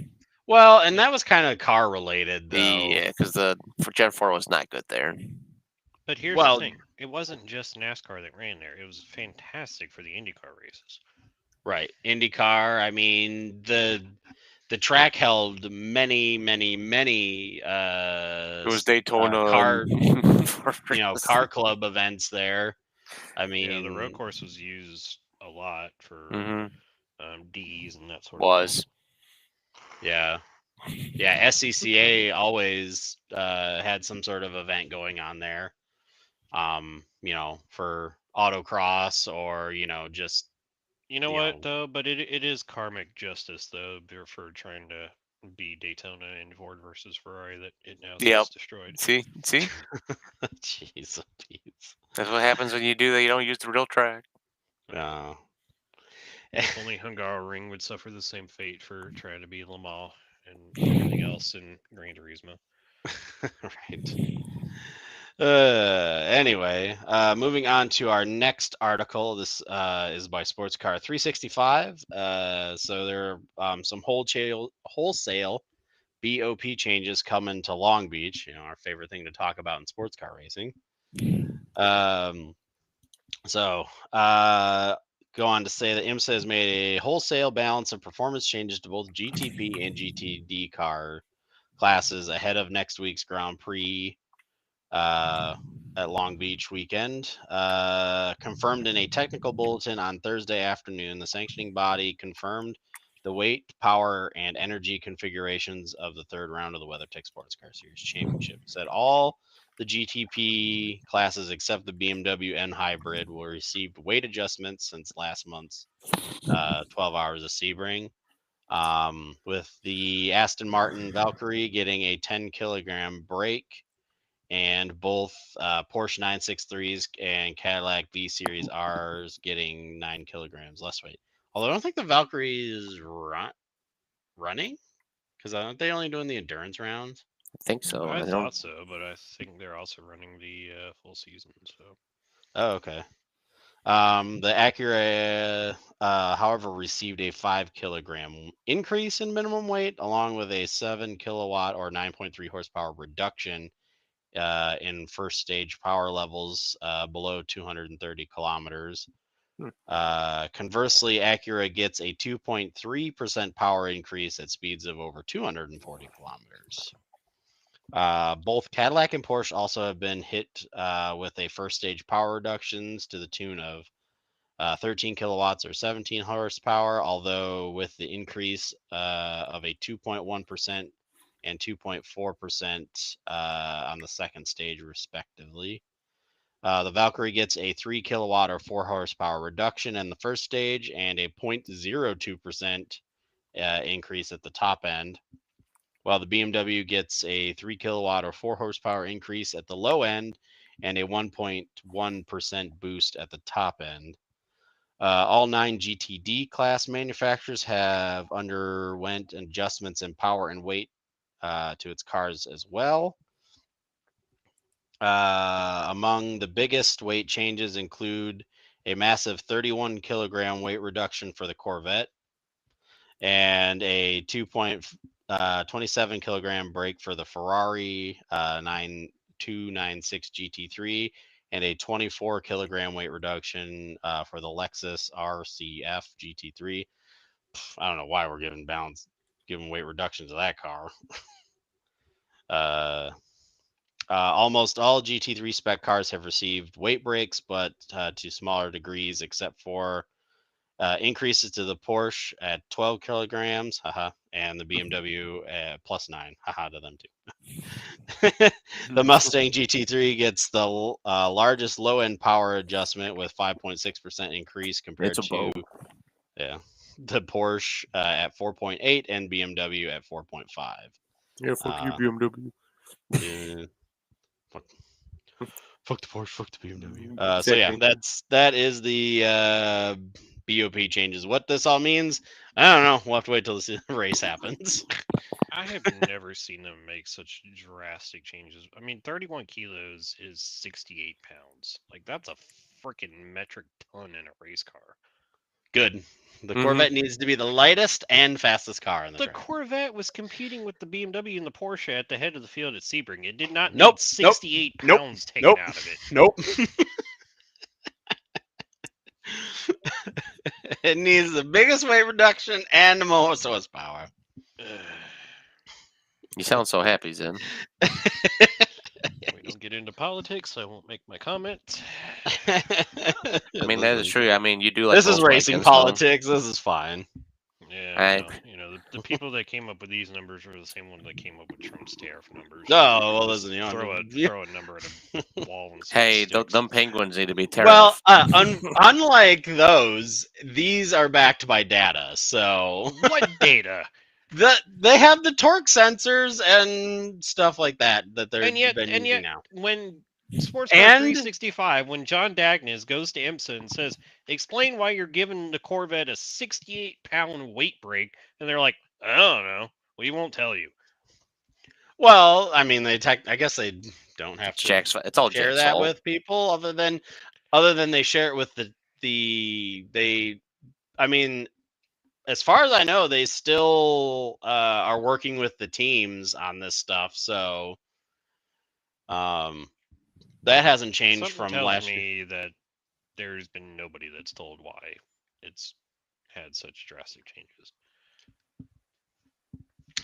Well, and that was kind of car related, though. Yeah, because the for Gen 4 was not good there. But here's Well, the thing: it wasn't just NASCAR that ran there. It was fantastic for the IndyCar races. right. IndyCar. I mean, the track held many, many, many It was Daytona. car For car club events there. I mean, Yeah, the road course was used a lot for Mhm. D's and that sort of Was. yeah. Yeah, SCCA always had some sort of event going on there. For autocross, or just You know you what know though? But it is karmic justice though for trying to be Daytona and Ford versus Ferrari that it now Yep. gets destroyed. See? jeez, Pete. That's what happens when you do that. You don't use the real track. Uh, If only Hungaroring would suffer the same fate for trying to be Le Mans and everything else in Gran Turismo. right. Anyway, moving on to our next article. This is by Sports Car 365. So there are some wholesale BOP changes coming to Long Beach. Our favorite thing to talk about in sports car racing. So go on to say that IMSA has made a wholesale balance of performance changes to both GTP and GTD car classes ahead of next week's Grand Prix at Long Beach weekend. Confirmed in a technical bulletin on Thursday afternoon, the sanctioning body confirmed the weight, power, and energy configurations of the third round of the WeatherTech Sports Car Series Championship. Said all the GTP classes except the BMW N Hybrid will receive weight adjustments since last month's 12 hours of Sebring. With the Aston Martin Valkyrie getting a 10 kilogram brake, and both Porsche 963s and Cadillac B Series Rs getting 9 kilograms less weight. Although I don't think the Valkyrie is running, because aren't they only doing the endurance rounds? I think so. I I don't. thought so, but I think they're also running the full season. So Oh, okay. The Acura, however, received a 5 kilogram increase in minimum weight, along with a 7 kilowatt or 9.3 horsepower reduction in first stage power levels below 230 kilometers. Conversely, Acura gets a 2.3% power increase at speeds of over 240 kilometers. Both Cadillac and Porsche also have been hit with a first stage power reductions to the tune of 13 kilowatts or 17 horsepower, although with the increase of a 2.1% and 2.4% on the second stage, respectively. The Valkyrie gets a 3 kilowatt or 4 horsepower reduction in the first stage and a 0.02% increase at the top end, while the BMW gets a 3 kilowatt or 4 horsepower increase at the low end and a 1.1% boost at the top end. All 9 GTD class manufacturers have underwent adjustments in power and weight to its cars as well. Among the biggest weight changes include a massive 31 kilogram weight reduction for the Corvette and a 2.27 kilogram brake for the Ferrari 9296 GT3 and a 24 kilogram weight reduction for the Lexus RCF GT3. I don't know why we're giving weight reductions to that car. Almost all GT3 spec cars have received weight breaks, but to smaller degrees, except for increases to the Porsche at 12 kilograms, and the BMW at plus 9, to them too. The Mustang GT3 gets the largest low-end power adjustment with 5.6% increase compared to the Porsche at 4.8 and BMW at 4.5. Yeah, fuck you, BMW. Fuck the Porsche, fuck the BMW. So yeah, that is the BOP changes. What this all means, I don't know. We'll have to wait till the race happens. I have never seen them make such drastic changes. I mean, 31 kilos is 68 pounds. Like, that's a freaking metric ton in a race car. Good. The Corvette needs to be the lightest and fastest car in the track. Corvette was competing with the BMW and the Porsche at the head of the field at Sebring. It did not need 68 pounds taken out of it. Nope. It needs the biggest weight reduction and the most horsepower. You sound so happy, Zen. We don't get into politics, so I won't make my comment. I mean, that is true. I mean, you do like this is racing politics. This is fine. Yeah, the people that came up with these numbers were the same one that came up with Trump's tariff numbers. Oh, well, listen, throw a number at a wall and hey, them penguins need to be tariffed. Well, unlike those, these are backed by data. So what data? They have the torque sensors and stuff like that they're using now. When Sports Car 365, when John Dagnes goes to IMSA and says, explain why you're giving the Corvette a 68-pound weight break, and they're like, I don't know. We won't tell you. Well, I mean, I guess they don't have to It's all share Jack's that fault. with people, other than they share it with they. I mean, as far as I know, they still are working with the teams on this stuff. So, that hasn't changed Something from tells last year. me that there's been nobody that's told why it's had such drastic changes.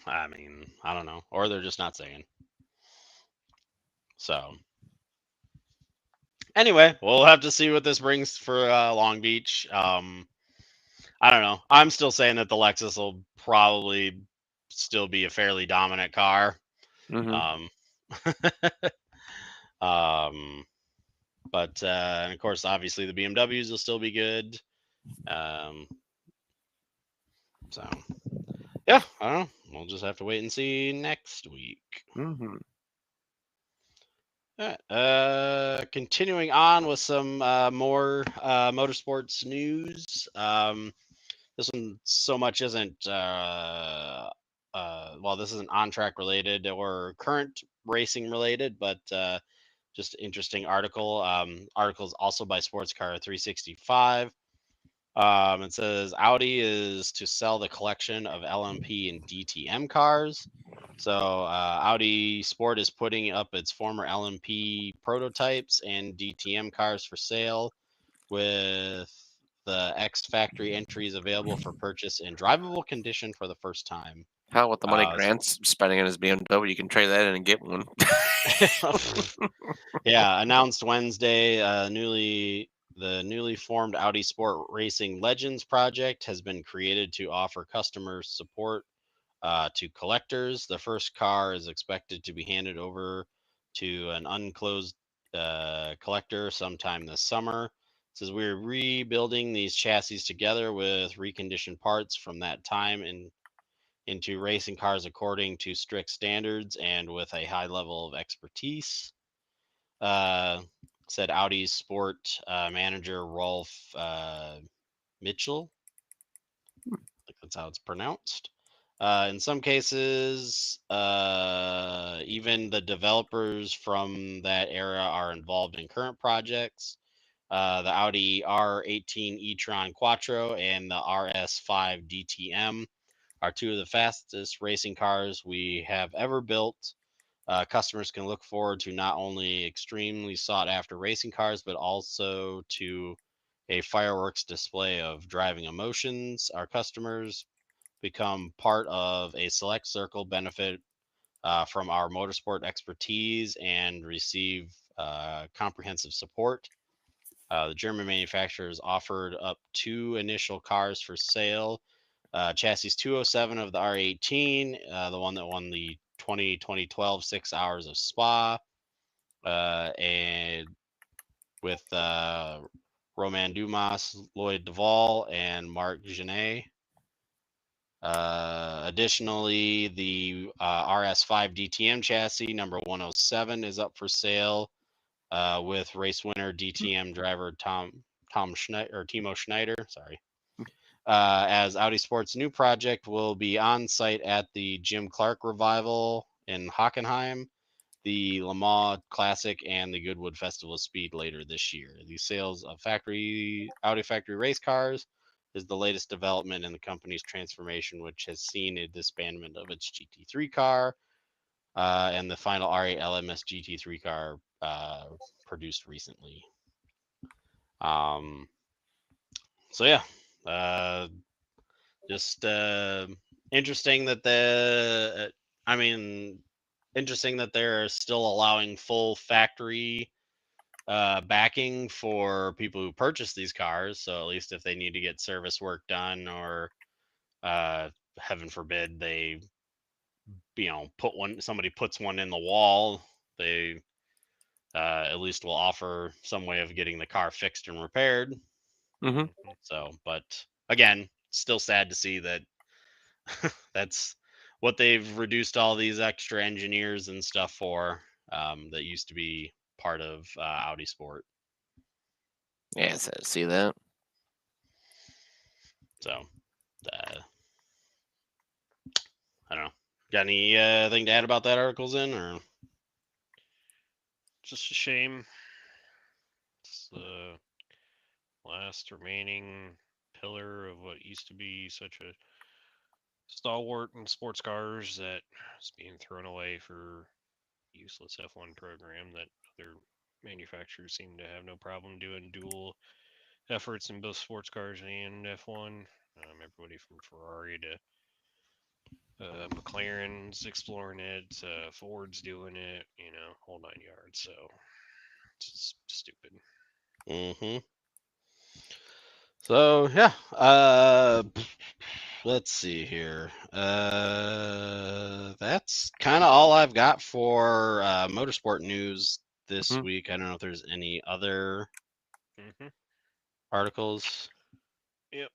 I mean, I don't know, or they're just not saying. So, anyway, we'll have to see what this brings for Long Beach. I don't know. I'm still saying that the Lexus will probably still be a fairly dominant car. Mm-hmm. But and of course, obviously, the BMWs will still be good. So, yeah, I don't know. We'll just have to wait and see next week. Mm-hmm. Continuing on with some more motorsports news. This one so much isn't well, this isn't on track related or current racing related, but just interesting article. Articles also by Sports Car 365. It says Audi is to sell the collection of LMP and DTM cars. So Audi Sport is putting up its former LMP prototypes and DTM cars for sale, with the X factory entries available for purchase in drivable condition for the first time. How with the money Uh, Grant's spending on his BMW, you can trade that in and get one. Yeah, announced Wednesday, the newly formed Audi Sport Racing Legends project has been created to offer customer support to collectors. The first car is expected to be handed over to an unclosed collector sometime this summer. It says we're rebuilding these chassis together with reconditioned parts from that time into racing cars according to strict standards and with a high level of expertise. Uh, Said Audi's sport manager Rolf Mitchell. I think that's how it's pronounced. In some cases, even the developers from that era are involved in current projects. The Audi R18 e-tron Quattro and the RS5 DTM are two of the fastest racing cars we have ever built. Customers can look forward to not only extremely sought after racing cars, but also to a fireworks display of driving emotions. Our customers become part of a select circle, benefit from our motorsport expertise, and receive comprehensive support. The German manufacturers offered up two initial cars for sale. Chassis 207 of the R18, the one that won the 2012 6 Hours of Spa, and with Romain Dumas, Lloyd Duvall, and Marc Genet. Additionally, the RS5 DTM chassis number 107 is up for sale, with race winner DTM driver Timo Schneider. Sorry. As Audi Sports' new project will be on site at the Jim Clark Revival in Hockenheim, the Le Mans Classic, and the Goodwood Festival of Speed later this year. The sales of Audi factory race cars is the latest development in the company's transformation, which has seen a disbandment of its GT3 car and the final R8 LMS GT3 car produced recently. So yeah, just interesting that interesting that they're still allowing full factory backing for people who purchase these cars. So at least if they need to get service work done, or heaven forbid they somebody puts one in the wall, they at least will offer some way of getting the car fixed and repaired. Mm-hmm. So, but again, still sad to see that that's what they've reduced all these extra engineers and stuff for, that used to be part of Audi Sport. Yeah, see that. So, I don't know. Got any thing to add about that article's in, or? Just a shame. It's the last remaining pillar of what used to be such a stalwart in sports cars that is being thrown away for useless F1 program that other manufacturers seem to have no problem doing dual efforts in both sports cars and F1. Everybody from Ferrari to McLaren's exploring it, Ford's doing it, whole 9 yards. So it's just stupid. Mm-hmm. So yeah, let's see here. That's kind of all I've got for motorsport news this Mhm. week. I don't know if there's any other Mm-hmm. articles. Yep.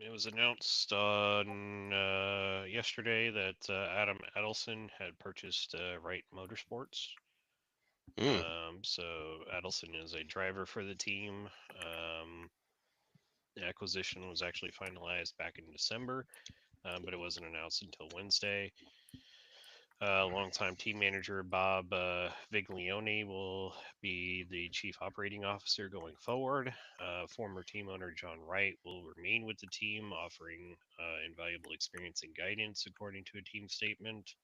It was announced on yesterday that Adam Adelson had purchased Wright Motorsports. Mm. So Adelson is a driver for the team. The acquisition was actually finalized back in December, but it wasn't announced until Wednesday. Longtime team manager Bob Viglione will be the chief operating officer going forward. Former team owner John Wright will remain with the team, offering invaluable experience and guidance, according to a team statement.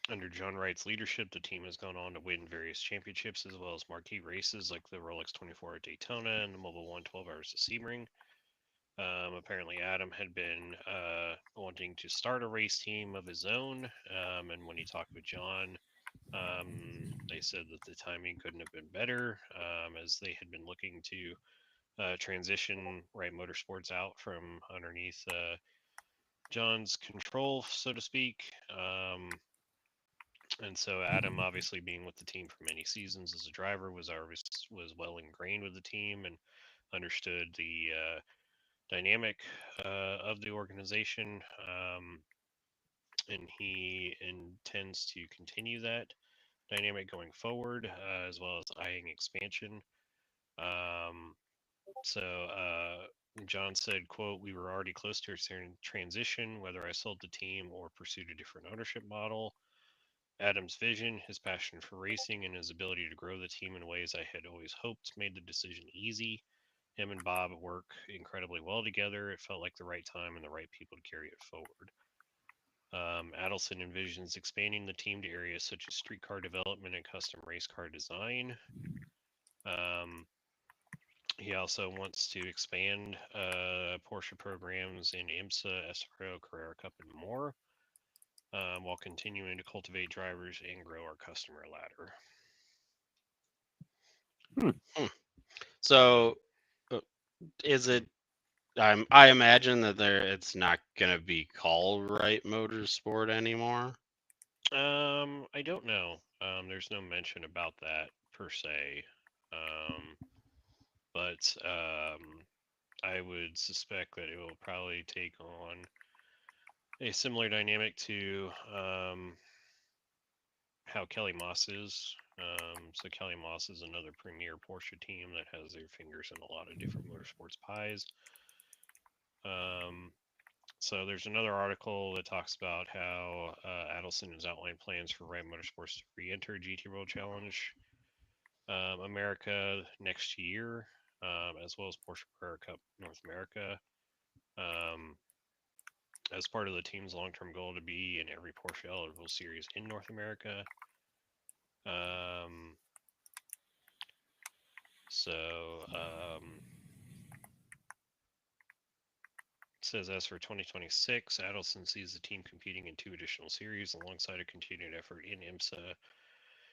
Under John Wright's leadership, the team has gone on to win various championships as well as marquee races like the Rolex 24 at Daytona and the Mobil 1 12 Hours of Sebring. Apparently, Adam had been wanting to start a race team of his own, and when he talked with John, they said that the timing couldn't have been better, as they had been looking to transition Wright Motorsports out from underneath John's control, so to speak. And so Adam, obviously being with the team for many seasons as a driver, was well ingrained with the team and understood the dynamic of the organization, and he intends to continue that dynamic going forward, as well as eyeing expansion. So John said, quote, "We were already close to a transition, whether I sold the team or pursued a different ownership model. Adam's vision, his passion for racing, and his ability to grow the team in ways I had always hoped made the decision easy. Him and Bob work incredibly well together. It felt like the right time and the right people to carry it forward." Adelson envisions expanding the team to areas such as streetcar development and custom race car design. He also wants to expand Porsche programs in IMSA, SRO, Carrera Cup, and more, while continuing to cultivate drivers and grow our customer ladder. So, is it? I imagine that it's not gonna be called Wright Motorsport anymore. I don't know. There's no mention about that per se. But I would suspect that it will probably take on a similar dynamic to how Kelly Moss is. So Kelly Moss is another premier Porsche team that has their fingers in a lot of different motorsports pies. So there's another article that talks about how Adelson has outlined plans for Wright Motorsports to re-enter GT World Challenge America next year, as well as Porsche Carrera Cup North America, as part of the team's long-term goal to be in every Porsche eligible series in North America. It says, as for 2026, Adelson sees the team competing in 2 additional series alongside a continued effort in IMSA.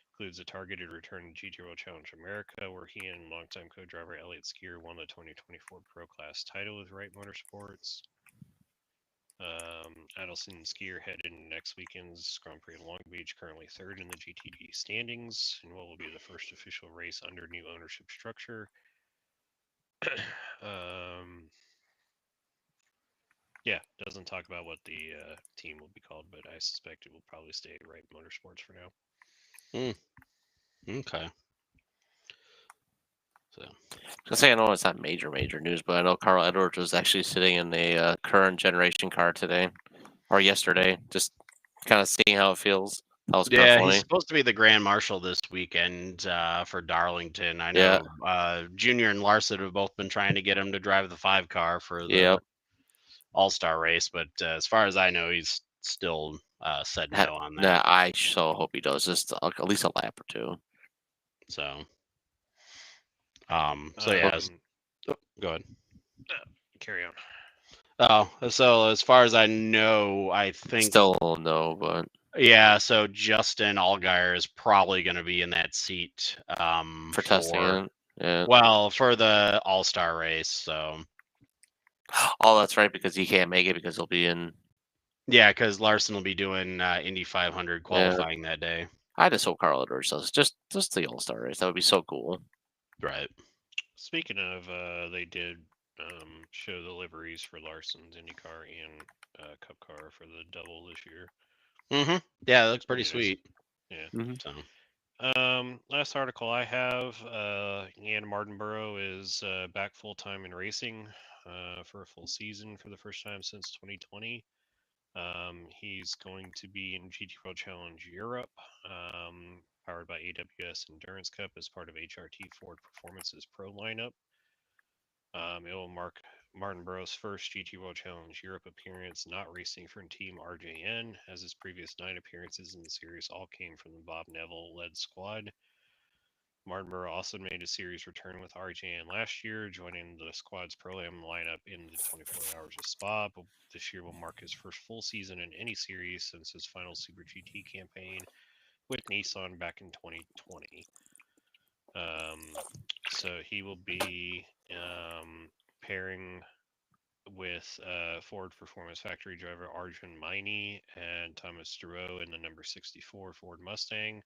Includes a targeted return to GT World Challenge America, where he and longtime co-driver Elliott Skier won the 2024 Pro Class title with Wright Motorsports. Adelson and Skier head into next weekend's Grand Prix in Long Beach, currently third in the GTD standings, in what will be the first official race under new ownership structure. Yeah, doesn't talk about what the team will be called, but I suspect it will probably stay Wright Motorsports for now. Okay. So I say I know it's not major news, but I know Carl Edwards was actually sitting in a current generation car today or yesterday, just kind of seeing how it feels. That was kind of yeah, he's funny. supposed to be the Grand Marshal this weekend for Darlington. I Yeah. know Junior and Larson have both been trying to get him to drive the 5 car for the Yep. All-Star race, but as far as I know, he's still said Ha- no on Nah, that. I so hope he does just at least a lap or two. So, yeah. Go ahead. Carry on. Oh, so as far as I know, I think Still no, but yeah. So Justin Allgaier is probably going to be in that seat for testing it. Yeah. well, for the All-Star race. So Oh, that's right, because he can't make it because he'll be in. yeah, because Larson will be doing Indy 500 qualifying that day. I just hope Carl Edwards does just the All-Star race. That would be so cool. Right. Speaking of, they did show the liveries for Larson's IndyCar and Cup car for the double this year. Mm-hmm. Yeah, it looks pretty Nice. sweet. Yeah. Mhm. Last article I have, Ian Martinborough is back full time in racing for a full season for the first time since 2020. He's going to be in GT World Challenge Europe, powered by AWS Endurance Cup as part of HRT Ford Performance's Pro lineup. It will mark Martinborough's first GT World Challenge Europe appearance, not racing for Team RJN, as his previous 9 appearances in the series all came from the Bob Neville-led squad. Martinborough also made a series return with RJN last year, joining the squad's Pro-Am lineup in the 24 Hours of Spa, but this year will mark his first full season in any series since his final Super GT campaign with Nissan back in 2020. So he will be pairing with Ford Performance Factory driver Arjun Maini and Thomas Dureau in the number 64 Ford Mustang.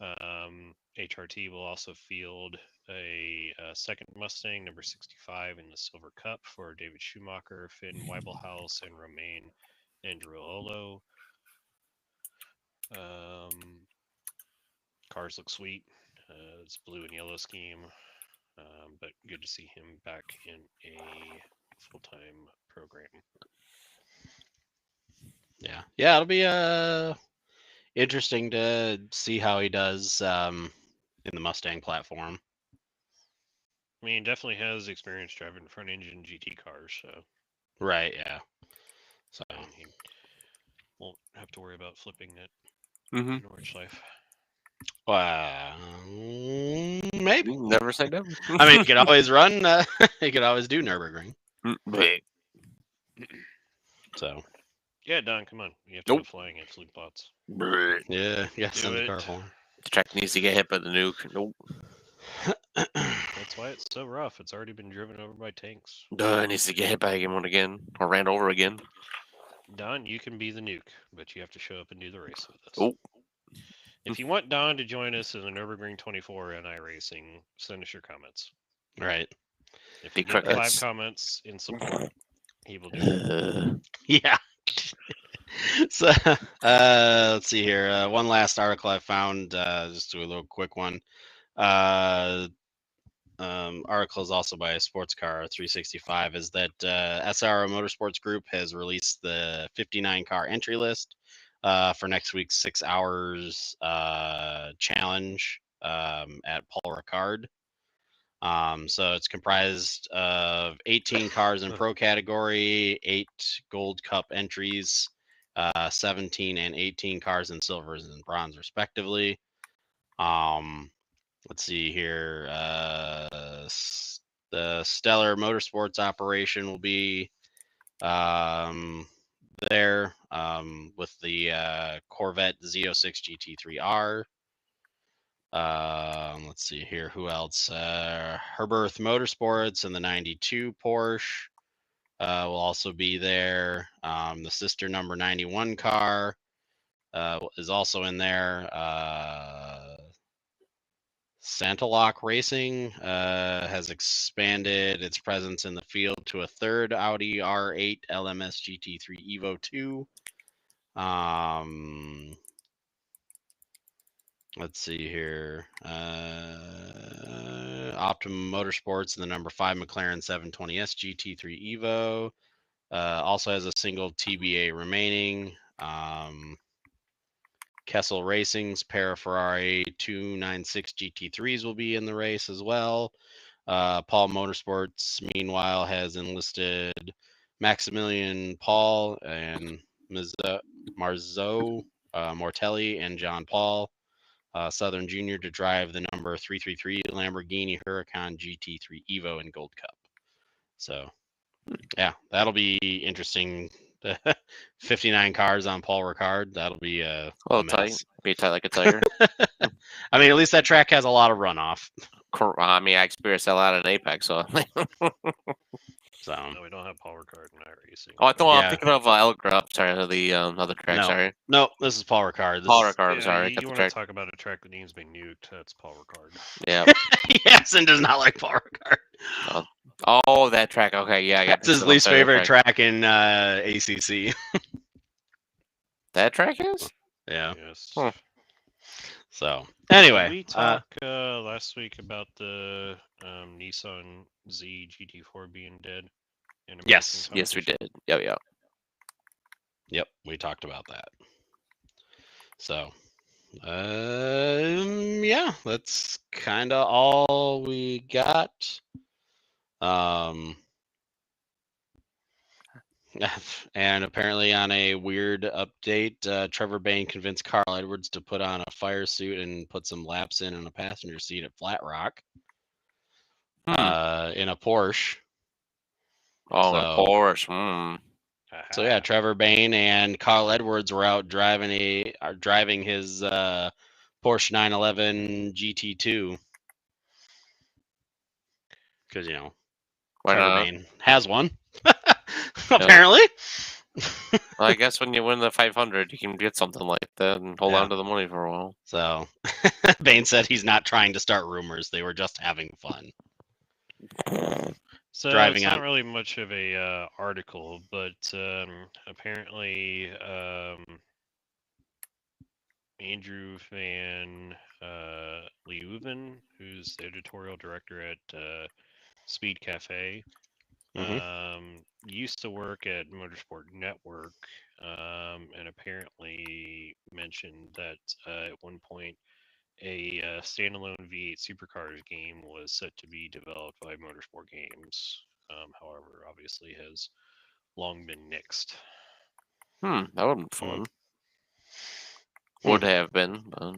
HRT will also field a second Mustang, number 65, in the Silver Cup for David Schumacher, Finn Weibelhaus, and Romain Andriolo. Cars look sweet. It's blue and yellow scheme, but good to see him back in a full-time program. Yeah, it'll be interesting to see how he does in the Mustang platform. I mean, definitely has experience driving front-engine GT cars, so right, yeah. So he won't have to worry about flipping it Mhm. in Nordschleife. Maybe. Never say never. I mean, he could always run. He could always do Nürburgring. So yeah, Don, come on. You have to go flying at Fluke Bots. Yeah, send the car for him. The track needs to get hit by the nuke. Nope. That's why it's so rough. It's already been driven over by tanks. It needs to get hit by one again or ran over again. Don, you can be the nuke, but you have to show up and do the race with us. Oh. If you want Don to join us in the Nürburgring 24 and iRacing, send us your comments. Right. If we get 5 comments in support, he will do it. Yeah. So let's see here. One last article I found. Just do a little quick one. Article is also by Sports Car 365. Is that SRO Motorsports Group has released the 59 car entry list for next week's 6 hours challenge at Paul Ricard. So it's comprised of 18 cars in pro category, 8 Gold Cup entries, 17 and 18 cars in silvers and bronze, respectively. Let's see here. The Stellar Motorsports operation will be there with the Corvette Z06 GT3R. Let's see here. Who else? Herberth Motorsports and the 92 Porsche will also be there. The sister number 91 car is also in there. Santalock Racing has expanded its presence in the field to a third Audi R8 LMS GT3 Evo 2. Let's see here. Optimum Motorsports and the number 5 McLaren 720S GT3 Evo. Also has a single TBA remaining. Kessel Racing's Para Ferrari 296 GT3s will be in the race as well. Paul Motorsports, meanwhile, has enlisted Maximilian Paul and Marzo Mortelli and John Paul Southern Jr. to drive the number 333 Lamborghini Huracan GT3 Evo in Gold Cup. So, yeah, that'll be interesting. 59 cars on Paul Ricard. That'll be a tight. mess. Be tight like a tiger. I mean, at least that track has a lot of runoff. I mean, I experienced that a lot in Apex, so. So No, we don't have Paul Ricard in iRacing. Oh, I thought Yeah. I'm thinking of Elgra. Sorry, the other track. no, Sorry, no, this is Paul Ricard. This Paul is- Ricard. Yeah, Sorry, you got the want to track. talk about a track that needs to be nuked? That's Paul Ricard. Yeah. Yes, and does not like Paul Ricard. Oh, that track. Okay, yeah, I got That's his mixed up least with the other favorite track in ACC. That track is. Yeah. Yes. Huh. So Did anyway, we talk last week about the Nissan Z GT4 being dead? In Yes. Yes, we competition? did. Yeah. yep, we talked about that. So, yeah, that's kind of all we got. And apparently, on a weird update, Trevor Bayne convinced Carl Edwards to put on a fire suit and put some laps in a passenger seat at Flat Rock in a Porsche. Oh, So- of course. Hmm. So yeah, Trevor Bayne and Carl Edwards were out driving his Porsche 911 GT2 because Why Trevor not? Bayne has one apparently. Well, I guess when you win the 500, you can get something like that and hold Yeah. on to the money for a while. So Bayne said he's not trying to start rumors; they were just having fun. So driving it's not on- really much of a article, but apparently Andrew Van Leeuwen, who's the editorial director at Speed Cafe, Mhm. used to work at Motorsport Network, and apparently mentioned that at one point a standalone V8 Supercars game was set to be developed by Motorsport Games. However, obviously has long been nixed. That would have been fun. Hmm. Would have been, but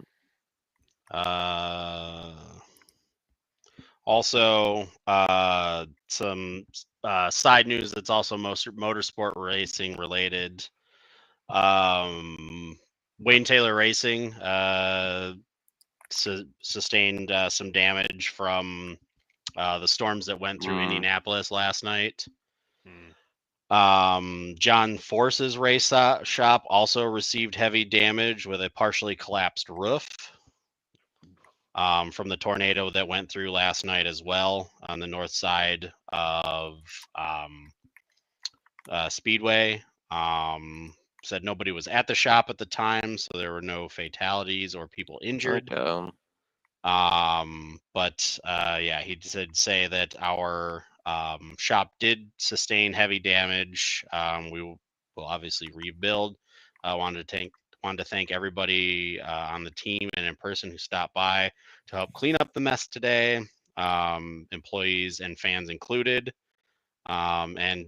Also, some side news that's also motorsport racing related. Wayne Taylor Racing sustained some damage from the storms that went through Indianapolis last night. John Force's race shop also received heavy damage with a partially collapsed roof from the tornado that went through last night as well on the north side of Speedway. Said nobody was at the shop at the time, so there were no fatalities or people injured. like, But yeah, he did say that our shop did sustain heavy damage. We will obviously rebuild. I wanted to thank everybody on the team and in person who stopped by to help clean up the mess today, employees and fans included. And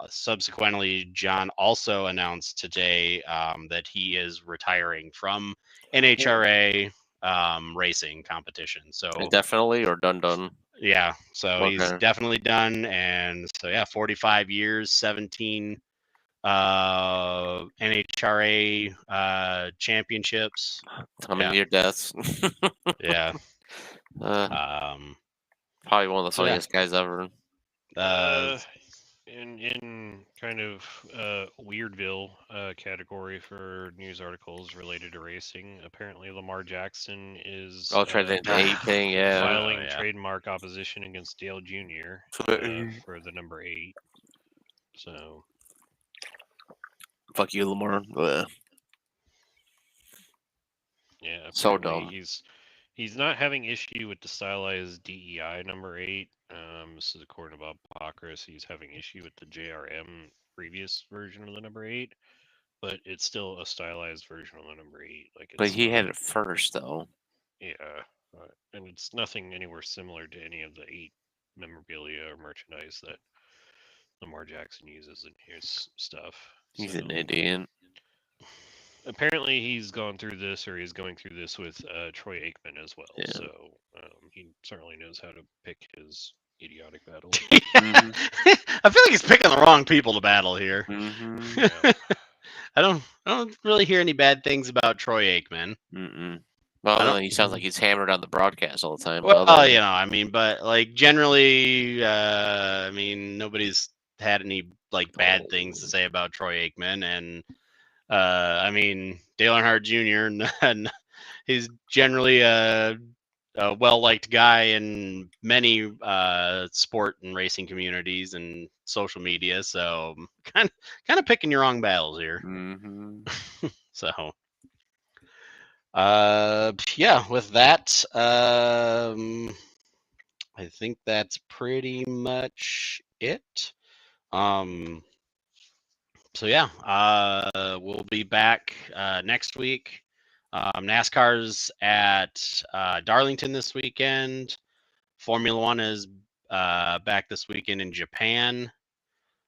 subsequently, John also announced today that he is retiring from NHRA racing competition. So definitely or done. yeah, so he's Okay. definitely done. And so yeah, 45 years, 17 NHRA championships. How many near deaths? Yeah. Probably one of the So, yeah. funniest guys ever. In kind of Weirdville category for news articles related to racing, apparently Lamar Jackson is Try the 8 thing, yeah. filing yeah. trademark opposition against Dale Jr. For the number 8. So Fuck you, Lamar. Ugh. yeah, So apparently dumb. He's not having issue with the stylized DEI number 8. This is according to Bob Pockrass. He's having issue with the JRM previous version of the number 8, but it's still a stylized version of the number 8. Like, But it's he had not- it first, though. Yeah, and it's nothing anywhere similar to any of the 8 memorabilia or merchandise that Lamar Jackson uses in his stuff. He's So, an idiot. apparently he's gone through this, or he's going through this with Troy Aikman as well. Yeah. So he certainly knows how to pick his idiotic battles. Mhm. I feel like he's picking the wrong people to battle here. Mhm. Yeah. I don't really hear any bad things about Troy Aikman. Mm-mm. I Well, don't- he sounds like he's hammered on the broadcast all the time. Well, but other- you know, I mean, but like generally, I mean, nobody's had any like bad things to say about Troy Aikman, and I mean, Dale Earnhardt Jr. and he's generally a well-liked guy in many sport and racing communities and social media. So kind of picking your wrong battles here. Mhm. So yeah, with that, I think that's pretty much it. So yeah, we'll be back next week. NASCAR's at Darlington this weekend. Formula One is back this weekend in Japan.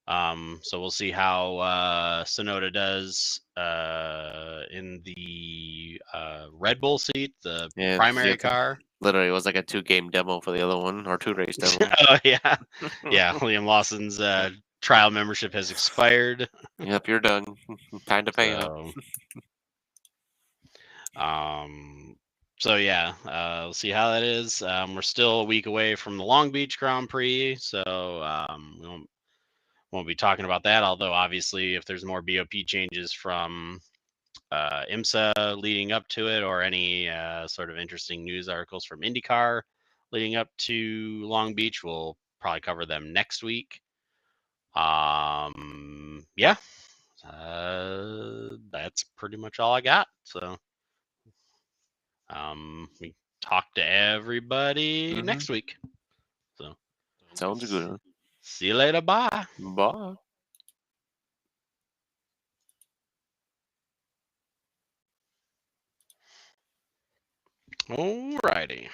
So we'll see how Sonoda does in the Red Bull seat, the Yeah, primary yeah. car. Literally, it was like a 2-game demo for the other one, or 2-race demo. Oh yeah, yeah. Liam Lawson's trial membership has expired. Yep, you're done. Time to pay up. So yeah, we'll see how that is. We're still a week away from the Long Beach Grand Prix, so we won't be talking about that. Although obviously, if there's more BOP changes from IMSA leading up to it, or any sort of interesting news articles from IndyCar leading up to Long Beach, we'll probably cover them next week. Yeah, that's pretty much all I got. So we talk to everybody next week. So Sounds good. see you later. Bye. Bye. Alrighty.